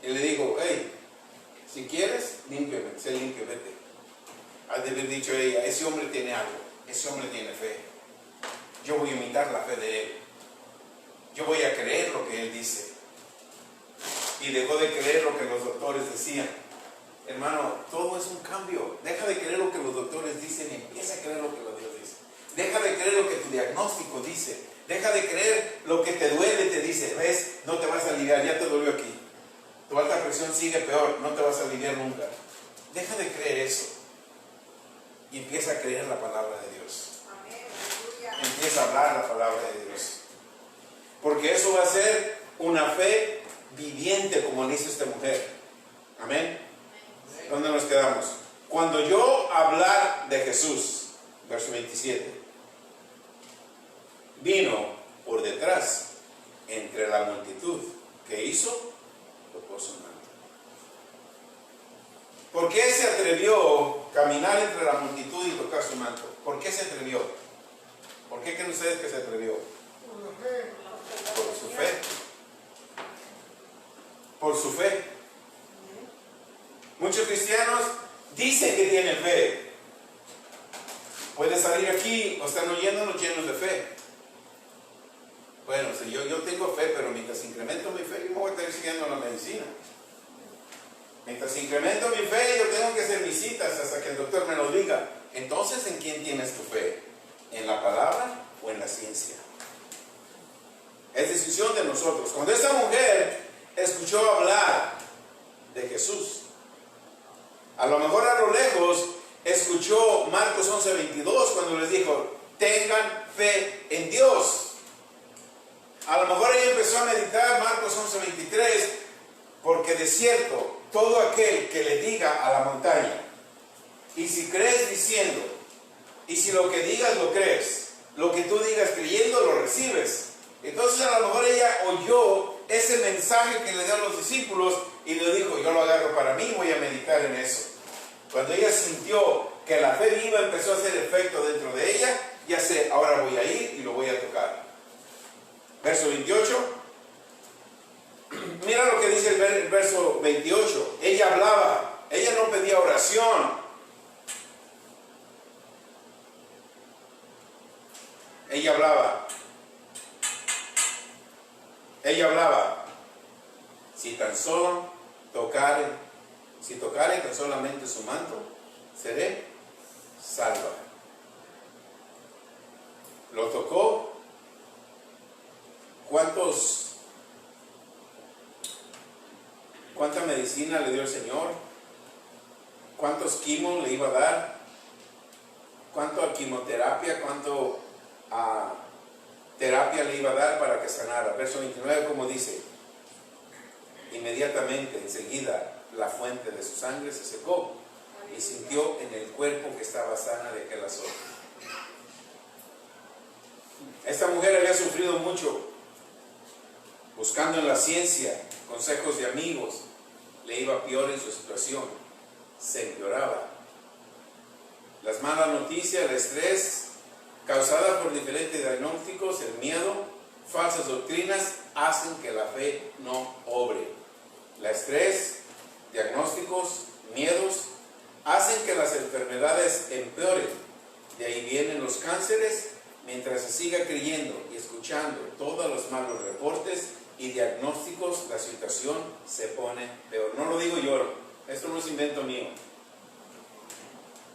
A: y le dijo, hey, si quieres, límpiame, sé limpio, vete. Ha de haber dicho ella, ese hombre tiene algo, ese hombre tiene fe. Yo voy a imitar la fe de él. Yo voy a creer lo que él dice. Y dejó de creer lo que los doctores decían. Hermano, todo es un cambio. Deja de creer lo que los doctores dicen y empieza a creer lo que Dios dice. Deja de creer lo que tu diagnóstico dice. Deja de creer lo que te duele, te dice. ¿Ves? No te vas a aliviar, ya te dolió aquí. Tu alta presión sigue peor, no te vas a aliviar nunca. Deja de creer eso. Y empieza a creer la palabra de Dios. Empieza a hablar la palabra de Dios. Porque eso va a ser una fe viviente, como le hizo esta mujer. Amén. ¿Dónde nos quedamos? Cuando yo hablar de Jesús, verso 27, vino por detrás entre la multitud. ¿Qué hizo? Tocó su manto. ¿Por qué se atrevió a caminar entre la multitud y tocar su manto? ¿Por qué se atrevió? ¿Por qué creen ustedes que se atrevió? Por su fe. Por su fe. Muchos cristianos dicen que tienen fe. Puede salir aquí o están oyéndonos llenos de Bueno, si yo tengo fe, pero mientras incremento mi fe, yo me voy a estar siguiendo la medicina. Mientras incremento mi fe, yo tengo que hacer mis citas hasta que el doctor me lo diga. Entonces, ¿en quién tienes tu fe? ¿En la palabra o en la ciencia? Es decisión de nosotros. Cuando esta mujer escuchó hablar de Jesús, a lo mejor a lo lejos escuchó Marcos 11:22 cuando les dijo, tengan fe en Dios. A lo mejor ella empezó a meditar Marcos 11:23, porque de cierto, todo aquel que le diga a la montaña, y si crees diciendo, y si lo que digas lo crees, lo que tú digas creyendo lo recibes. Entonces a lo mejor ella oyó ese mensaje que le dio a los discípulos y le dijo, yo lo agarro para mí, voy a meditar en eso. Cuando ella sintió que la fe viva empezó a hacer efecto dentro de ella, ya sé, ahora voy a ir y lo voy a tocar. Verso 28. Mira lo que dice el verso 28. Ella hablaba, ella no pedía oración. Ella hablaba. Ella hablaba. Si tan solo tocare, si tocare tan solamente su manto, seré salva. Lo tocó. ¿Cuánta medicina le dio el Señor? ¿Cuántos quimos le iba a dar? ¿Cuánto quimioterapia? ¿Cuánto terapia le iba a dar para que sanara? Verso 29, como dice, inmediatamente, enseguida, la fuente de su sangre se secó y sintió en el cuerpo que estaba sana de aquel azote. Esta mujer había sufrido mucho, buscando en la ciencia consejos de amigos, le iba peor en su situación, se empeoraba. Las malas noticias, el estrés causada por diferentes diagnósticos, el miedo, falsas doctrinas, hacen que la fe no obre. El estrés, diagnósticos, miedos, hacen que las enfermedades empeoren. De ahí vienen los cánceres. Mientras se siga creyendo y escuchando todos los malos reportes y diagnósticos, la situación se pone peor. No lo digo yo, esto no es invento mío.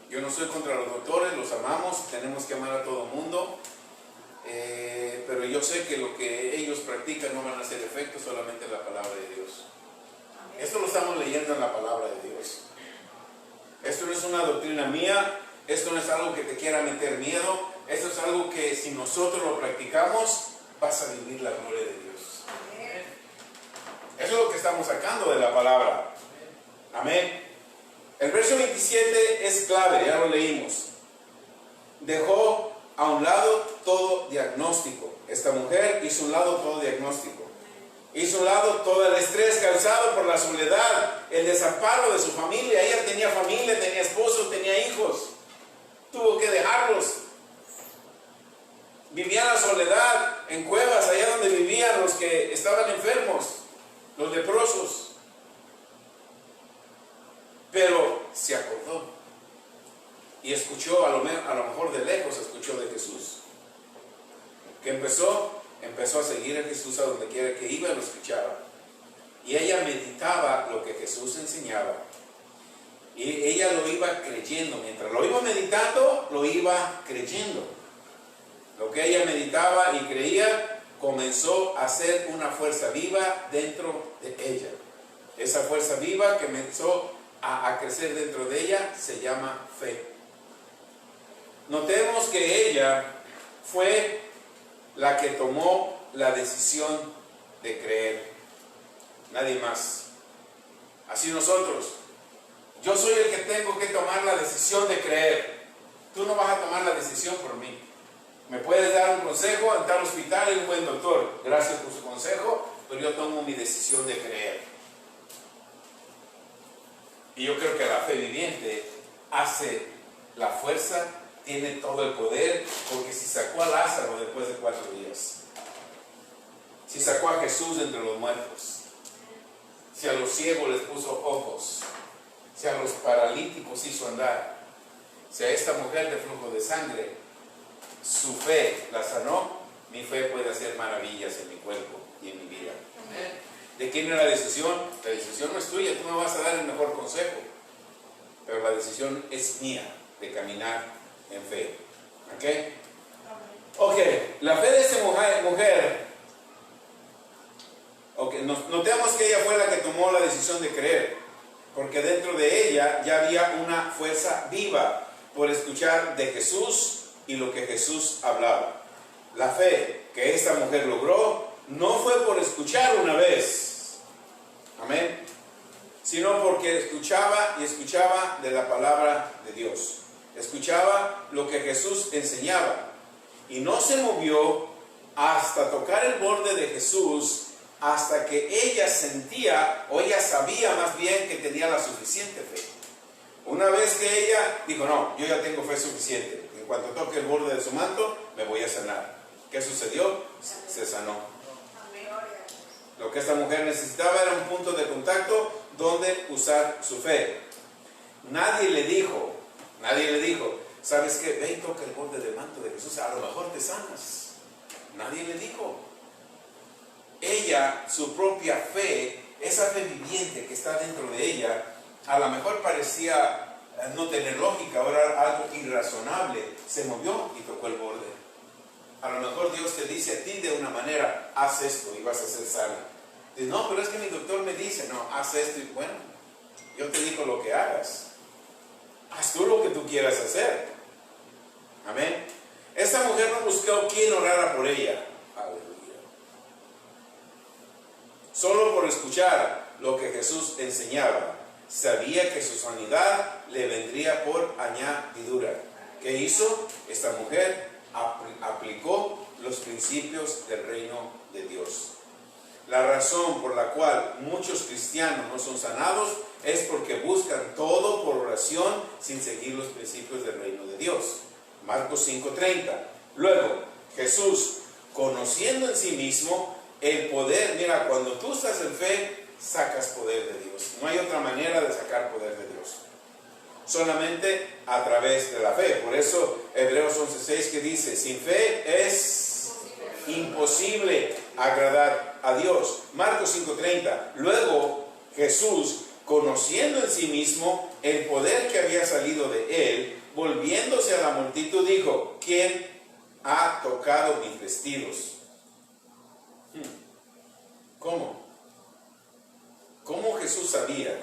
A: Yo no soy contra los doctores, los amamos, tenemos que amar a todo el mundo, pero yo sé que lo que ellos practican no van a hacer efecto solamente en la palabra de Dios. Esto lo estamos leyendo en la palabra de Dios. Esto no es una doctrina mía, esto no es algo que te quiera meter miedo. Esto es algo que si nosotros lo practicamos, vas a vivir la gloria de Dios. Eso es lo que estamos sacando de la palabra. Amén. El verso 27 es clave, ya lo leímos. Dejó a un lado todo diagnóstico. Esta mujer hizo a un lado todo diagnóstico. Hizo a un lado todo el estrés causado por la soledad, el desamparo de su familia. Ella tenía familia, tenía esposo, tenía hijos. Tuvo que dejarlos. Vivía en la soledad, en cuevas, allá donde vivían los que estaban enfermos, los leprosos. Pero se acordó y escuchó, a lo mejor de lejos escuchó de Jesús. Que empezó a seguir a Jesús a donde quiera que iba, lo escuchaba. Y ella meditaba lo que Jesús enseñaba. Y ella lo iba creyendo. Mientras lo iba meditando, lo iba creyendo. Lo que ella meditaba y creía comenzó a ser una fuerza viva dentro de ella. Esa fuerza viva que comenzó a crecer dentro de ella se llama fe. Notemos que ella fue la que tomó la decisión de creer. Nadie más. Así nosotros. Yo soy el que tengo que tomar la decisión de creer. Tú no vas a tomar la decisión por mí. Me puedes dar un consejo, entrar al hospital y un buen doctor. Gracias por su consejo, pero yo tomo mi decisión de creer. Y yo creo que la fe viviente hace la fuerza, tiene todo el poder, porque si sacó a Lázaro después de 4 días, si sacó a Jesús entre los muertos, si a los ciegos les puso ojos, si a los paralíticos hizo andar, si a esta mujer de flujo de sangre su fe la sanó, mi fe puede hacer maravillas en mi cuerpo y en mi vida. ¿De quién es la decisión? La decisión no es tuya, tú me vas a dar el mejor consejo, pero la decisión es mía de caminar en fe. ¿Ok? La fe de esta mujer, notemos que ella fue la que tomó la decisión de creer, porque dentro de ella ya había una fuerza viva por escuchar de Jesús y lo que Jesús hablaba. La fe que esta mujer logró no fue por escuchar una vez, amén, sino porque escuchaba y escuchaba de la palabra de Dios. Escuchaba lo que Jesús enseñaba y no se movió hasta tocar el borde de Jesús, hasta que ella sentía, o ella sabía más bien, que tenía la suficiente fe. Una vez que ella dijo, no, yo ya tengo fe suficiente, en cuanto toque el borde de su manto, me voy a sanar. ¿Qué sucedió? Se sanó. Lo que esta mujer necesitaba era un punto de contacto donde usar su fe. Nadie le dijo, ¿sabes qué? Ve y toca el borde del manto de Jesús, a lo mejor te sanas. Nadie le dijo. Ella, su propia fe, esa fe viviente que está dentro de ella, a lo mejor parecía no tener lógica, ahora algo irrazonable, se movió y tocó el borde. A lo mejor Dios te dice a ti de una manera, haz esto y vas a ser sano. Dices, no, pero es que mi doctor me dice, no, haz esto y bueno, yo te digo lo que hagas. Haz tú lo que tú quieras hacer. Amén. Esta mujer no buscó quien orara por ella. Aleluya. Solo por escuchar lo que Jesús enseñaba, sabía que su sanidad le vendría por añadidura. ¿Qué hizo? Esta mujer aplicó los principios del reino de Dios. La razón por la cual muchos cristianos no son sanados es porque buscan todo por oración sin seguir los principios del reino de Dios. Marcos 5:30. Luego, Jesús, conociendo en sí mismo el poder, mira, cuando tú estás en fe, sacas poder de Dios. No hay otra manera de sacar poder de Dios. Solamente a través de la fe. Por eso Hebreos 11:6 que dice, sin fe es imposible agradar a Dios. Marcos 5:30. Luego Jesús, conociendo en sí mismo el poder que había salido de él, volviéndose a la multitud dijo, ¿quién ha tocado mis vestidos? ¿Cómo? ¿Cómo Jesús sabía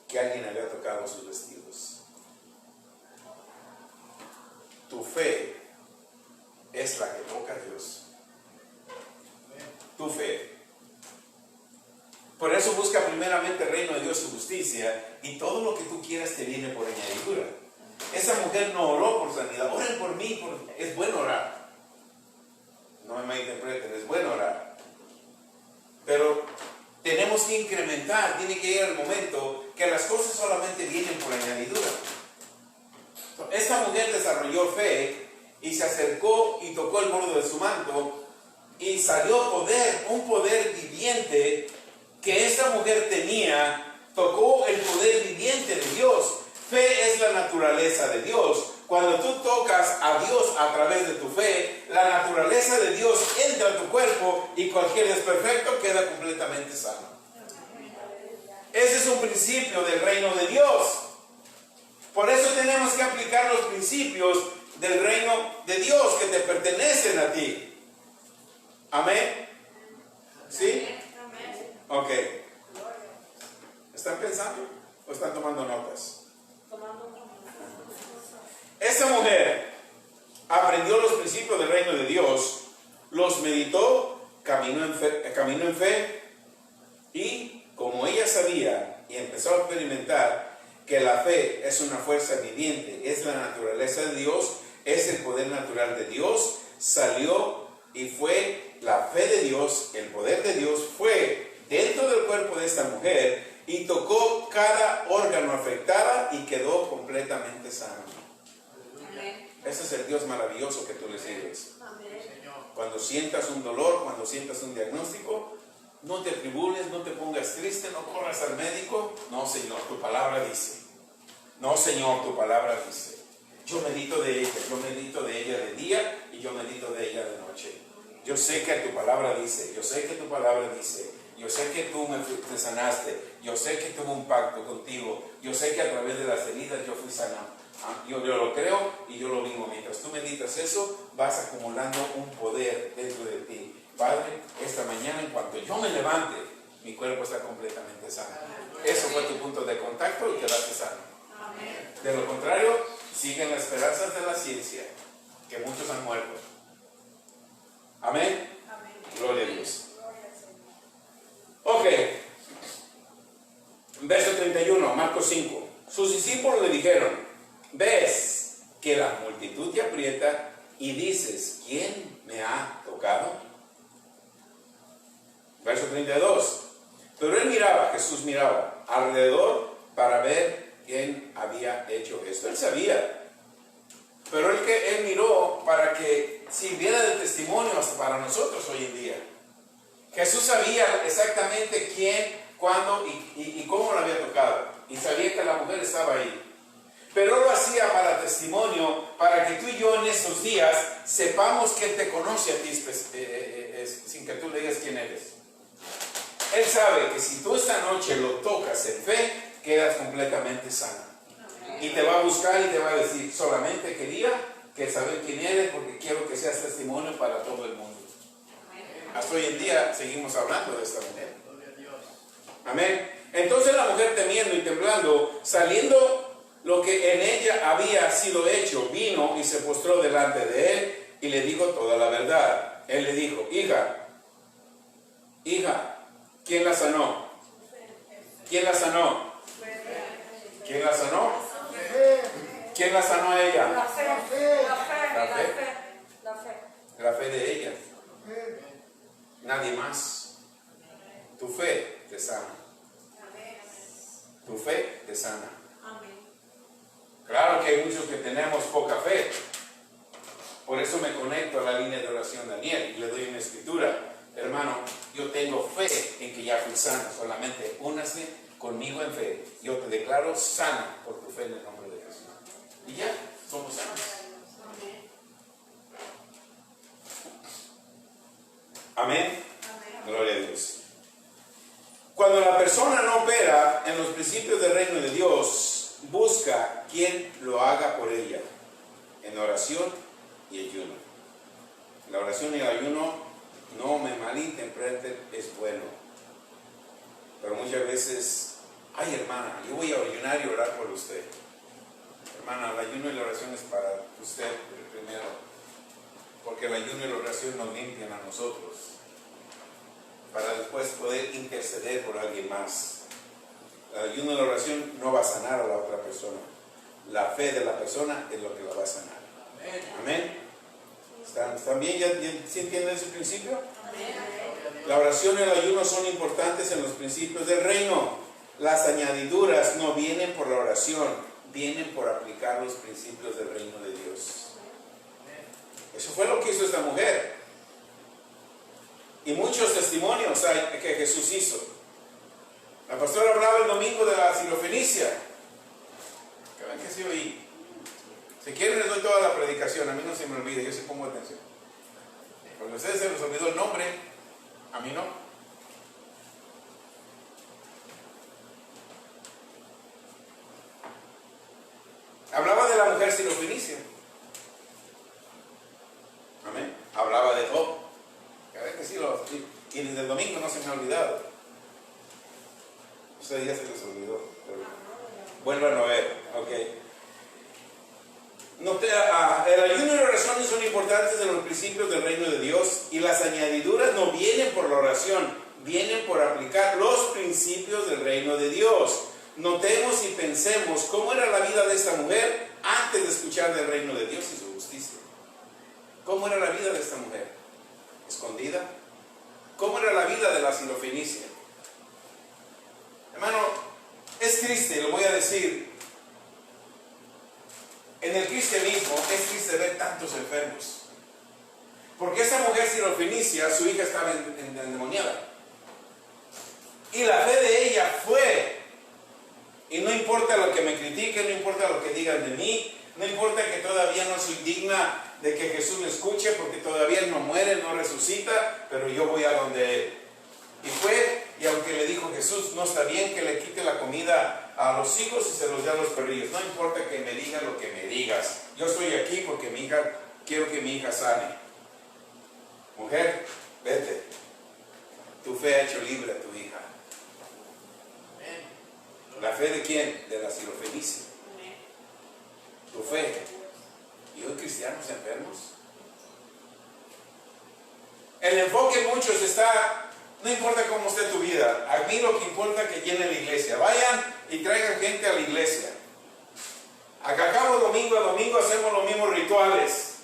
A: que alguien había tocado sus vestidos? Tu fe es la que toca a Dios. Tu fe. Por eso busca primeramente el reino de Dios y justicia, y todo lo que tú quieras te viene por añadidura. Esa mujer no oró por sanidad. Oren por mí, es bueno orar. No me malinterpreten, es bueno orar. Pero tenemos que incrementar, tiene que llegar el momento que las cosas solamente vienen por añadidura. Esta mujer desarrolló fe y se acercó y tocó el borde de su manto y salió poder, un poder viviente que esta mujer tenía, tocó el poder viviente de Dios. Fe es la naturaleza de Dios. Cuando tú tocas a Dios a través de tu fe, la naturaleza de Dios entra a tu cuerpo y cualquier desperfecto queda completamente sano. Ese es un principio del reino de Dios. Por eso tenemos que aplicar los principios del reino de Dios que te pertenecen a ti. Amén. ¿Sí? Ok. ¿Están pensando o están tomando notas? Esta mujer aprendió los principios del reino de Dios, los meditó, caminó en fe y como ella sabía y empezó a experimentar que la fe es una fuerza viviente, es la naturaleza de Dios, es el poder natural de Dios, salió y fue la fe de Dios, el poder de Dios fue dentro del cuerpo de esta mujer y tocó cada órgano afectado y quedó completamente sano. Ese es el Dios maravilloso que tú le sirves. Cuando sientas un dolor, cuando sientas un diagnóstico, no te tribules, no te pongas triste, no corras al médico. No, Señor, tu palabra dice. No, Señor, tu palabra dice. Yo medito de ella de día y yo medito de ella de noche. Yo sé que tu palabra dice, yo sé que tu palabra dice, yo sé que tú me sanaste, yo sé que tuve un pacto contigo, yo sé que a través de las heridas yo fui sanado. Yo lo creo y yo lo vivo. Mientras tú meditas eso, vas acumulando un poder dentro de ti. Padre, esta mañana en cuanto yo me levante, mi cuerpo está completamente sano. Eso fue tu punto de contacto y quedaste sano. De lo contrario, siguen las esperanzas de la ciencia, que muchos han muerto. Amén. Gloria a Dios. Ok. Verso 31, Marcos 5. Sus discípulos le dijeron: ¿ves que la multitud te aprieta y dices, ¿quién me ha tocado? Verso 32. Pero él miraba, Jesús miraba alrededor para ver quién había hecho esto. Él sabía. Pero él miró para que sirviera de testimonio hasta para nosotros hoy en día. Jesús sabía exactamente quién, cuándo y cómo lo había tocado. Y sabía que la mujer estaba ahí. Pero lo hacía para testimonio, para que tú y yo en estos días sepamos que Él te conoce a ti sin que tú le digas quién eres. Él sabe que si tú esta noche lo tocas en fe, quedas completamente sano. Y te va a buscar y te va a decir: solamente quería que saber quién eres porque quiero que seas testimonio para todo el mundo. Hasta hoy en día seguimos hablando de esta mujer. Amén. Entonces la mujer, temiendo y temblando, saliendo lo que en ella había sido hecho, vino y se postró delante de él y le dijo toda la verdad. Él le dijo: hija, ¿quién la sanó? ¿Quién la sanó? ¿Quién la sanó? ¿Quién la sanó a ella?
C: La fe.
A: La fe de ella. Nadie más. Tu fe te sana. Tu fe te sana. Claro que hay muchos que tenemos poca fe. Por eso me conecto a la línea de oración Daniel y le doy una escritura. Hermano, yo tengo fe en que ya fui sano. Solamente únase conmigo en fe. Yo te declaro sano por tu fe en el nombre de Jesús. Y ya, somos sanos. Amén. Gloria a Dios. Cuando la persona no opera en los principios del reino de Dios, busca quien lo haga por ella, en oración y ayuno. La oración y el ayuno, no me malinterpreten, es bueno. Pero muchas veces, ay hermana, yo voy a ayunar y orar por usted. Hermana, el ayuno y la oración es para usted primero, porque el ayuno y la oración nos limpian a nosotros, para después poder interceder por alguien más. El ayuno y la oración no va a sanar a la otra persona. La fe de la persona es lo que la va a sanar. Amén. ¿Están bien? ¿Ya sí entienden ese principio? La oración y el ayuno son importantes en los principios del reino. Las añadiduras no vienen por la oración, vienen por aplicar los principios del reino de Dios. Eso fue lo que hizo esta mujer. Y muchos testimonios hay que Jesús hizo. La pastora hablaba el domingo de la Sirofenicia. Que ven que sí oí. Si quieren les doy toda la predicación, a mí no se me olvida, yo sí pongo atención. Cuando a ustedes se les olvidó el nombre, a mí no. Hablaba de la mujer sirofenicia. Amén. Hablaba de Job. Que a ver que sí, y desde el domingo no se me ha olvidado. Ustedes ya se les olvidó. Vuelvan a ver, ok. El ayuno y la oración son importantes en los principios del reino de Dios, y las añadiduras no vienen por la oración, vienen por aplicar los principios del reino de Dios. Notemos y pensemos cómo era la vida de esta mujer antes de escuchar del reino de Dios y su justicia. ¿Cómo era la vida de esta mujer? ¿Escondida? ¿Cómo era la vida de la Sirofenicia? Hermano, es triste, lo voy a decir. En el cristianismo es triste ver tantos enfermos. Porque esa mujer sirofenicia, su hija estaba endemoniada. Y la fe de ella fue. Y no importa lo que me critiquen, no importa lo que digan de mí, no importa que todavía no soy digna de que Jesús me escuche, porque todavía Él no muere, no resucita, pero yo voy a donde Él. Y fue, y aunque le dijo Jesús, no está bien que le quite la comida a los hijos y se los dé a los perrillos. No importa que me digan lo que me digas. Yo estoy aquí porque quiero que mi hija sane. Mujer, vete. Tu fe ha hecho libre a tu hija. ¿La fe de quién? De la sirofenicia. Tu fe. ¿Y hoy cristianos enfermos? El enfoque en muchos está... No importa cómo esté tu vida, a mí lo que importa es que llene la iglesia. Vayan y traigan gente a la iglesia. Acá domingo a domingo hacemos los mismos rituales.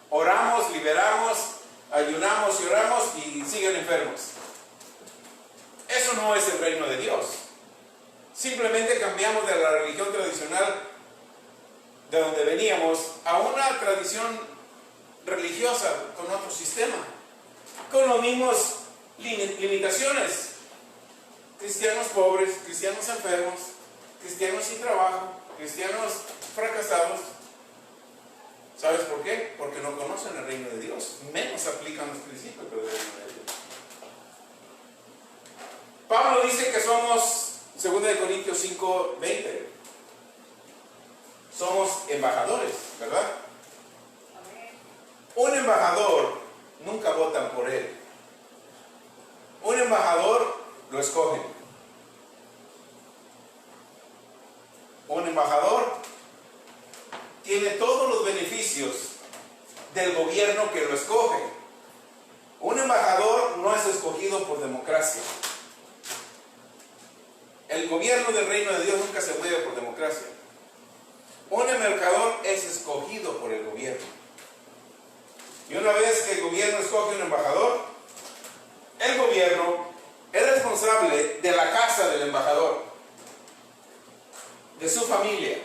A: Oramos, liberamos, ayunamos y oramos y siguen enfermos. Eso no es el reino de Dios. Simplemente cambiamos de la religión tradicional de donde veníamos a una tradición religiosa con otro sistema, con los mismos limitaciones. Cristianos pobres, cristianos enfermos, cristianos sin trabajo, cristianos fracasados. ¿Sabes por qué? Porque no conocen el reino de Dios, menos aplican los principios del reino de Dios. Pablo dice que somos, 2 Corintios 5:20, somos embajadores, ¿verdad? Un embajador nunca votan por él. Un embajador lo escogen. Un embajador tiene todos los beneficios del gobierno que lo escoge. Un embajador no es escogido por democracia. El gobierno del reino de Dios nunca se mueve por democracia. Un embajador es escogido por el gobierno. Y una vez que el gobierno escoge un embajador, el gobierno es responsable de la casa del embajador, de su familia.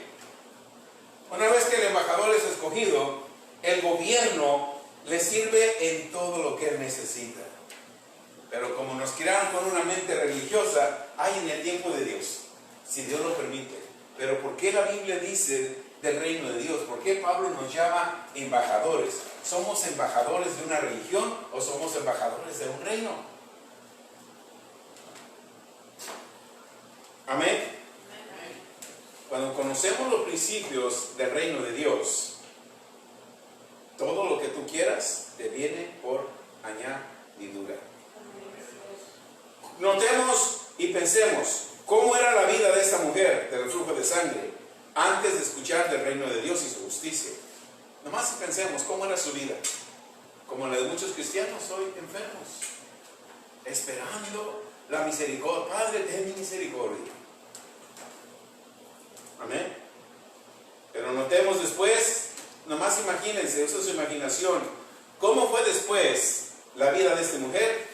A: Una vez que el embajador es escogido, el gobierno le sirve en todo lo que él necesita. Pero como nos criaron con una mente religiosa, hay en el tiempo de Dios, si Dios lo permite. Pero ¿por qué la Biblia dice del reino de Dios? ¿Por qué Pablo nos llama embajadores? ¿Somos embajadores de una religión o somos embajadores de un reino? Amén. Cuando conocemos los principios del reino de Dios, todo lo que tú quieras te viene por añadidura. Notemos y pensemos cómo era la vida de esta mujer del flujo de sangre antes de escuchar del reino de Dios y su justicia. Nomás si pensemos cómo era su vida, como la de muchos cristianos hoy enfermos, esperando la misericordia. Padre, ten misericordia. Amén. Pero notemos después, nomás imagínense, eso es su imaginación, cómo fue después la vida de esta mujer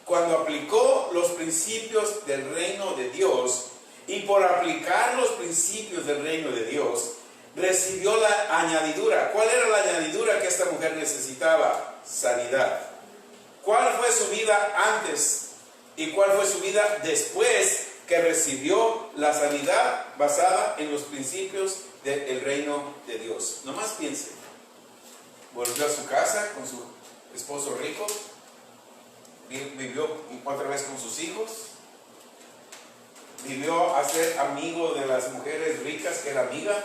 A: cuando aplicó los principios del reino de Dios, y por aplicar los principios del reino de Dios recibió la añadidura. ¿Cuál era la añadidura que esta mujer necesitaba? Sanidad. ¿Cuál fue su vida antes y cuál fue su vida después que recibió la sanidad basada en los principios del reino de Dios? Nomás piense. Volvió a su casa con su esposo rico, vivió otra vez con sus hijos, vivió a ser amigo de las mujeres ricas que era amiga,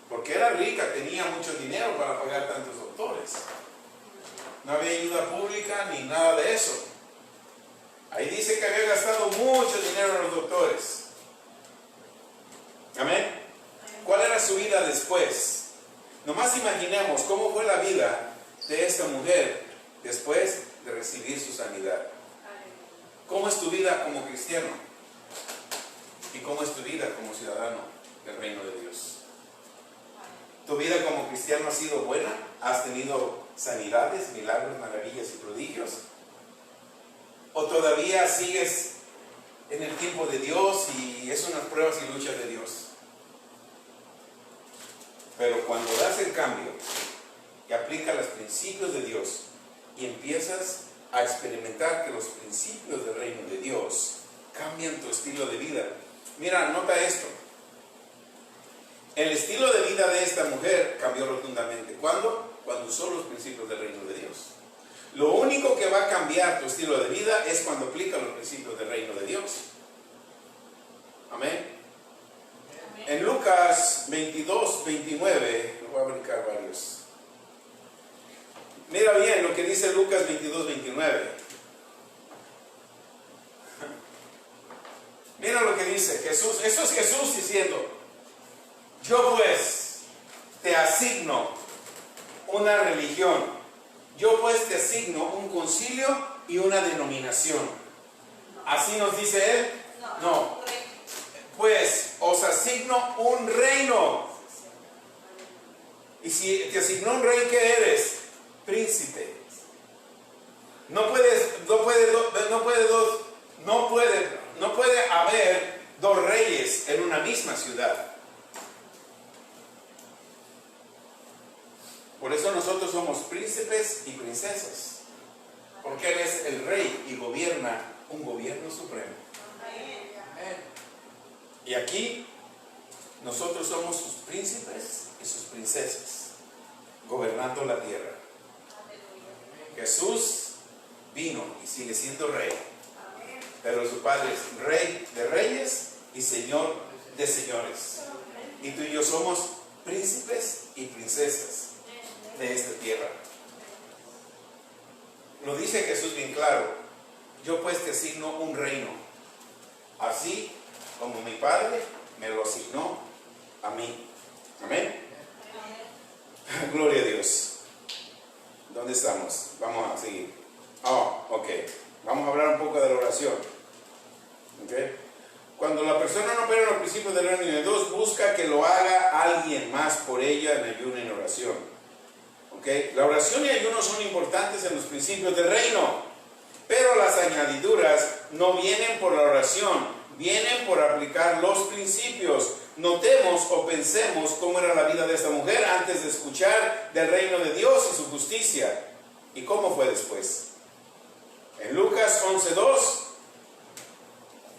A: porque era rica, tenía mucho dinero para pagar tantos doctores. No había ayuda pública ni nada de eso. Ahí dice que había gastado mucho dinero en los doctores. Amén. ¿Cuál era su vida después? Nomás imaginemos cómo fue la vida de esta mujer después de recibir su sanidad. ¿Cómo es tu vida como cristiano? ¿Y cómo es tu vida como ciudadano del reino de Dios? ¿Tu vida como cristiano ha sido buena? ¿Has tenido sanidades, milagros, maravillas y prodigios? ¿O todavía sigues en el tiempo de Dios y es unas pruebas y luchas de Dios? Pero cuando das el cambio y aplicas los principios de Dios y empiezas a experimentar que los principios del reino de Dios cambian tu estilo de vida. Mira, nota esto. El estilo de vida de esta mujer cambió rotundamente. ¿Cuándo? Cuando usó los principios del reino de Dios. Lo único que va a cambiar tu estilo de vida es cuando aplica los principios del reino de Dios. Amén. En Lucas 22, 29, lo voy a brincar varios. Mira bien lo que dice Lucas 22, 29. Mira lo que dice Jesús. Eso es Jesús diciendo: yo pues te asigno una religión, yo pues te asigno un concilio y una denominación. ¿Así nos dice él? No. Pues os asigno un reino. Y si te asignó un rey, ¿qué eres? Príncipe. No puede haber dos reyes en una misma ciudad. Por eso nosotros somos príncipes y princesas, porque Él es el rey y gobierna un gobierno supremo. Y aquí nosotros somos sus príncipes y sus princesas, gobernando la tierra. Jesús vino y sigue siendo rey, pero su Padre es rey de reyes y Señor de señores. Y tú y yo somos príncipes y princesas de esta tierra. Lo dice Jesús bien claro: yo pues te asigno un reino, así como mi Padre me lo asignó a mí. Amén. Gloria a Dios. ¿Dónde estamos? Vamos a seguir. Ok. Vamos a hablar un poco de la oración. Okay. Cuando la persona no opera los principios del reino de Dios, busca que lo haga alguien más por ella en ayuno y en oración. Okay. La oración y ayuno son importantes en los principios del reino, pero las añadiduras no vienen por la oración, vienen por aplicar los principios. Notemos o pensemos cómo era la vida de esta mujer antes de escuchar del reino de Dios y su justicia, y cómo fue después. En Lucas 11:2,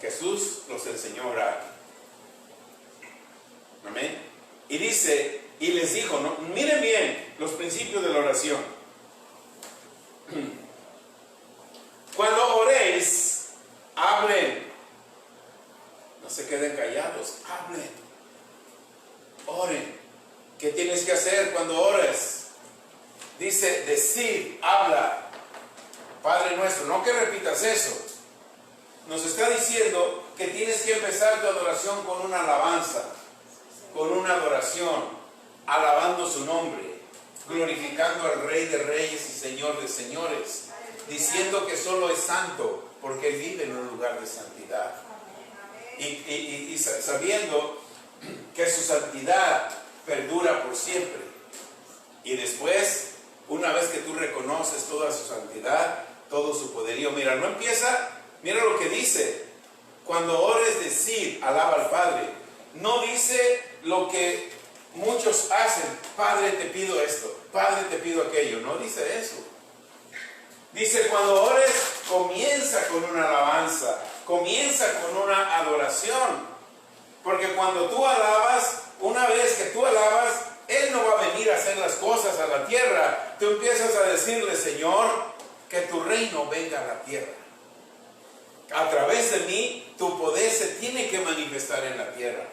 A: Jesús los enseñó a orar. Amén. Y dice, y les dijo, ¿no? Miren bien los principios de la oración. Cuando oréis, hablen. No se queden callados, hablen. Oren. ¿Qué tienes que hacer cuando ores? Dice, decid, habla. Padre nuestro, no que repitas eso. Nos está diciendo que tienes que empezar tu adoración con una alabanza, con una adoración, alabando su nombre, glorificando al Rey de Reyes y Señor de Señores, diciendo que solo es santo porque Él vive en un lugar de santidad. Y sabiendo que su santidad perdura por siempre. Y después, una vez que tú reconoces toda su santidad, todo su poderío, mira, no empieza, mira lo que dice: cuando ores, decir, alaba al Padre. No dice lo que muchos hacen: Padre, te pido esto, Padre, te pido aquello. No dice eso. Dice, cuando ores, comienza con una alabanza, comienza con una adoración. Porque cuando tú alabas, una vez que tú alabas, Él no va a venir a hacer las cosas a la tierra. Tú empiezas a decirle: Señor, que tu reino venga a la tierra. A través de mí, tu poder se tiene que manifestar en la tierra.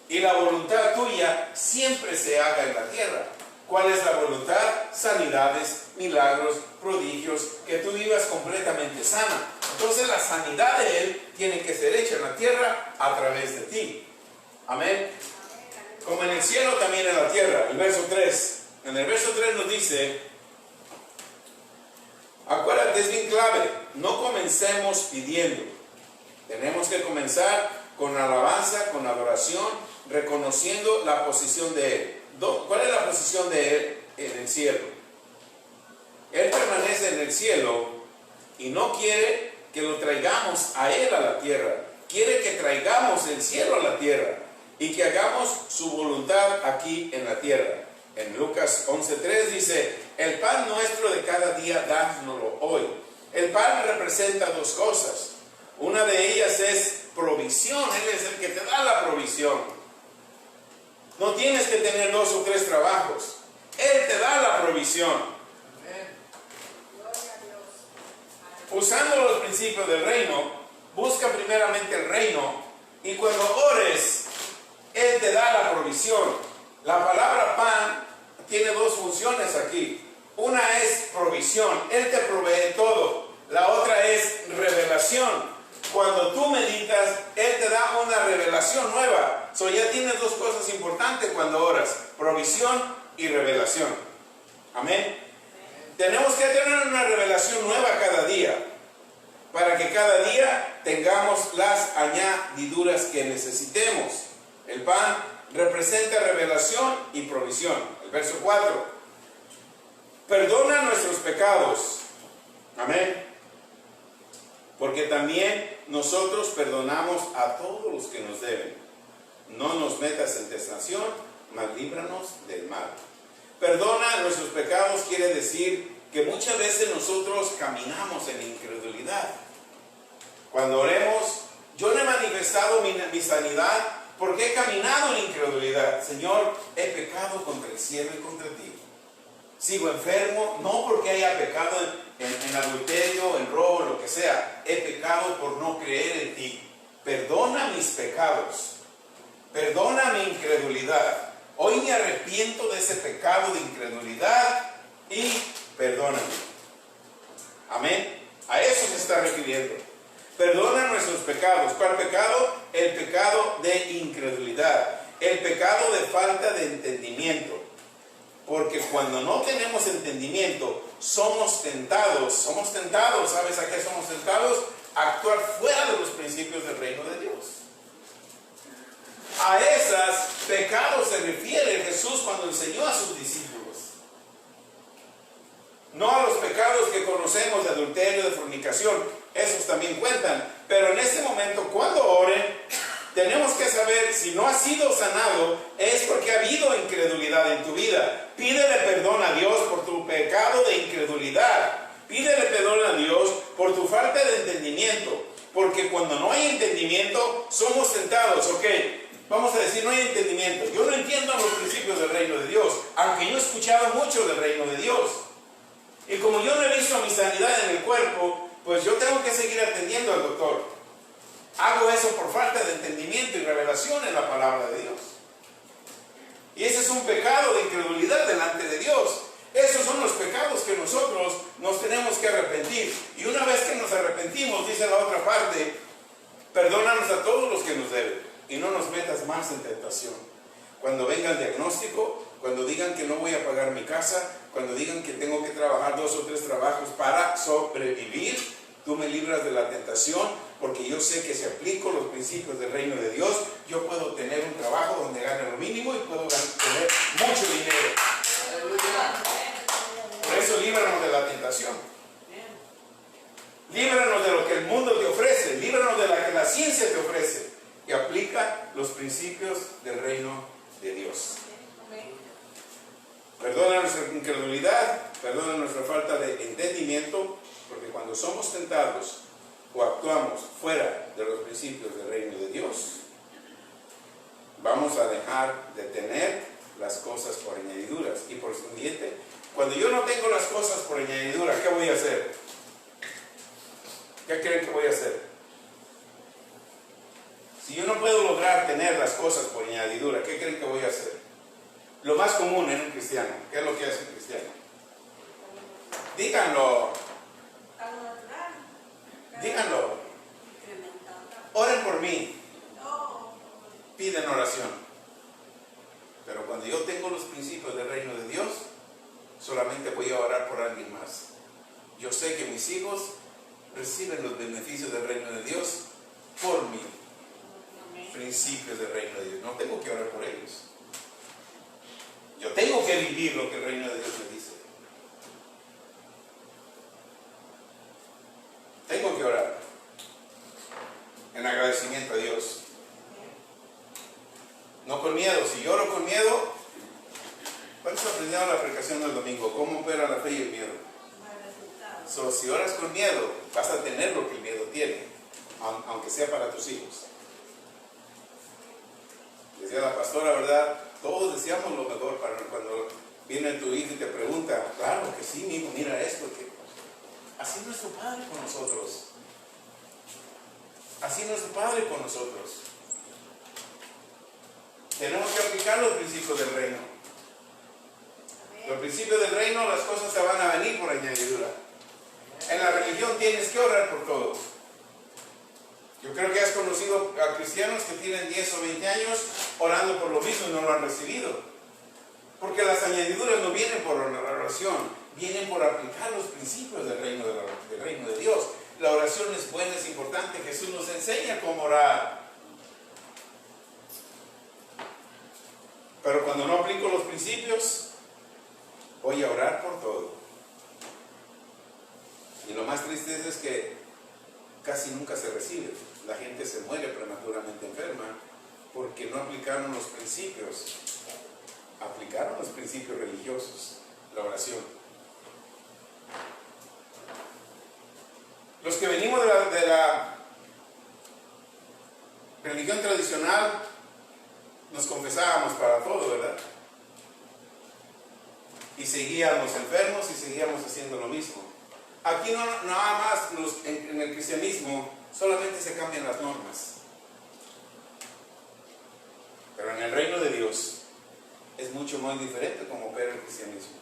A: Y la voluntad tuya siempre se haga en la tierra. ¿Cuál es la voluntad? Sanidades, milagros, prodigios, que tú vivas completamente sana. Entonces la sanidad de Él tiene que ser hecha en la tierra a través de ti. Amén. Como en el cielo, también en la tierra. El verso 3. En el verso 3 nos dice, acuérdate, es bien clave, no comencemos pidiendo. Tenemos que comenzar con alabanza, con adoración, reconociendo la posición de Él. ¿Cuál es la posición de Él en el cielo? Él permanece en el cielo y no quiere que lo traigamos a Él a la tierra. Quiere que traigamos el cielo a la tierra y que hagamos su voluntad aquí en la tierra. En Lucas 11:3 dice, el pan nuestro de cada día, dánoslo hoy. El pan representa dos cosas. Una de ellas es provisión. Él es el que te da la provisión. No tienes que tener 2 o 3 trabajos. Él te da la provisión. Usando los principios del reino, busca primeramente el reino, y cuando ores, Él te da la provisión. La palabra pan tiene 2 funciones aquí. Una es provisión, Él te provee todo. La otra es revelación. Cuando tú meditas, Él te da una revelación nueva. Ya tienes 2 cosas importantes cuando oras: provisión y revelación. Amén. Tenemos que tener una revelación nueva cada día, para que cada día tengamos las añadiduras que necesitemos. El pan representa revelación y provisión. El verso 4: perdona nuestros pecados. Amén. Porque también nosotros perdonamos a todos los que nos deben. No nos metas en tentación, mas líbranos del mal. Perdona nuestros pecados quiere decir que muchas veces nosotros caminamos en incredulidad. Cuando oremos, yo no he manifestado mi sanidad porque he caminado en incredulidad. Señor, he pecado contra el cielo y contra ti. Sigo enfermo, no porque haya pecado en adulterio, en robo, lo que sea. He pecado por no creer en ti. Perdona mis pecados. Perdona mi incredulidad. Hoy me arrepiento de ese pecado de incredulidad y perdóname. Amén. A eso se está refiriendo. Perdona nuestros pecados. ¿Cuál pecado? El pecado de incredulidad. El pecado de falta de entendimiento. Porque cuando no tenemos entendimiento, somos tentados. ¿Sabes a qué somos tentados? A actuar fuera de los principios del reino de Dios. A esos pecados se refiere Jesús cuando enseñó a sus discípulos. No a los pecados que conocemos de adulterio, de fornicación. Esos también cuentan. Pero en este momento, cuando oren, tenemos que saber si no has sido sanado es porque ha habido incredulidad en tu vida. Pídele perdón a Dios por tu pecado de incredulidad. Pídele perdón a Dios por tu falta de entendimiento. Porque cuando no hay entendimiento, somos tentados. Ok, vamos a decir, no hay entendimiento. Yo no entiendo los principios del reino de Dios, aunque yo he escuchado mucho del reino de Dios. Y como yo no he visto mi sanidad en el cuerpo, pues yo tengo que seguir atendiendo al doctor. Hago eso por falta de entendimiento y revelación en la palabra de Dios. Y ese es un pecado de incredulidad delante de Dios. Esos son los pecados que nosotros nos tenemos que arrepentir. Y una vez que nos arrepentimos, dice la otra parte, perdónanos a todos los que nos deben y no nos metas más en tentación. Cuando venga el diagnóstico, cuando digan que no voy a pagar mi casa, cuando digan que tengo que trabajar 2 o 3 trabajos para sobrevivir, tú me libras de la tentación, porque yo sé que si aplico los principios del reino de Dios, yo puedo tener un trabajo donde gane lo mínimo y puedo tener mucho dinero. Por eso líbranos de la tentación. Líbranos de lo que el mundo te ofrece, líbranos de lo que la ciencia te ofrece, que aplica los principios del reino de Dios. Perdona nuestra incredulidad, perdona nuestra falta de entendimiento, porque cuando somos tentados o actuamos fuera de los principios del reino de Dios, vamos a dejar de tener las cosas por añadiduras. Y por consiguiente, cuando yo no tengo las cosas por añadidura, ¿qué voy a hacer? ¿Qué creen que voy a hacer? Si yo no puedo lograr tener las cosas por añadidura, ¿qué creen que voy a hacer? Lo más común en un cristiano. ¿Qué es lo que hace un cristiano? Díganlo. Díganlo. Oren por mí. Piden oración. Pero cuando yo tengo los principios del reino de Dios, solamente voy a orar por alguien más. Yo sé que mis hijos reciben los beneficios del reino de Dios por mí. Principios del reino de Dios. No tengo que orar por ellos. Yo tengo que vivir lo que el reino de Dios me dice. Tengo que orar en agradecimiento a Dios. No con miedo. Si lloro con miedo, ¿cuántos aprendieron la predicación del domingo? ¿Cómo opera la fe y el miedo? Si oras con miedo, vas a tener lo que el miedo tiene, aunque sea para tus hijos. Decía la pastora, ¿verdad? Todos deseamos lo mejor para cuando viene tu hijo y te pregunta, claro que sí, mi hijo, mira esto. Así es nuestro Padre con nosotros. Así es nuestro Padre con nosotros. Tenemos que aplicar los principios del reino. Los principios del reino, las cosas te van a venir por añadidura. En la religión tienes que orar por todo. Yo creo que has conocido a cristianos que tienen 10 o 20 años orando por lo mismo y no lo han recibido. Porque las añadiduras no vienen por la oración, vienen por aplicar los principios del reino de Dios. La oración es buena, es importante. Jesús nos enseña cómo orar. Pero cuando no aplico los principios, voy a orar por todo. Y lo más triste es que casi nunca se recibe. La gente se muere prematuramente enferma porque no aplicaron los principios. Aplicaron los principios religiosos, la oración. Los que venimos de la religión tradicional, nos confesábamos para todo, ¿verdad? Y seguíamos enfermos y seguíamos haciendo lo mismo. Aquí no nada más en el cristianismo solamente se cambian las normas. Pero en el reino de Dios es mucho muy diferente como opera el cristianismo.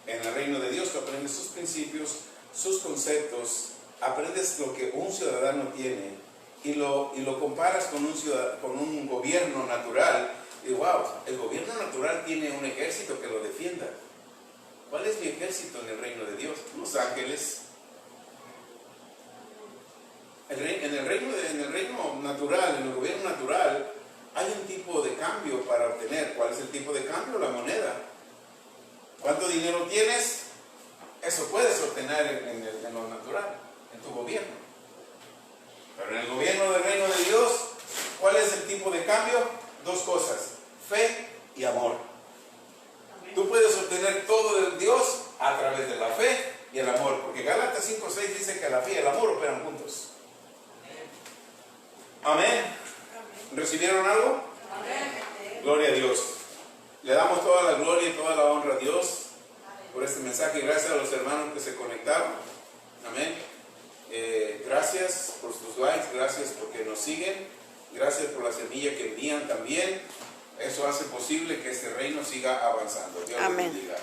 A: En el reino de Dios tú aprendes sus principios, sus conceptos, aprendes lo que un ciudadano tiene y lo comparas con un gobierno natural. Y wow, el gobierno natural tiene un ejército que lo defienda. ¿Cuál es mi ejército en el reino de Dios? Los ángeles. En el reino natural, en el gobierno natural, hay un tipo de cambio para obtener. ¿Cuál es el tipo de cambio? La moneda. ¿Cuánto dinero tienes? Eso puedes obtener en lo natural, en tu gobierno. Pero en el gobierno del reino de Dios, ¿cuál es el tipo de cambio? Dos cosas: fe y amor. Tú puedes obtener todo de Dios a través de la fe y el amor, porque Gálatas 5:6 dice que la fe y el amor operan juntos. Amén. ¿Recibieron algo? Amén. Gloria a Dios. Le damos toda la gloria y toda la honra a Dios por este mensaje. Gracias a los hermanos que se conectaron. Amén. Gracias por sus likes, gracias porque nos siguen, gracias por la semilla que envían también. Eso hace posible que este reino siga avanzando. Dios los bendiga.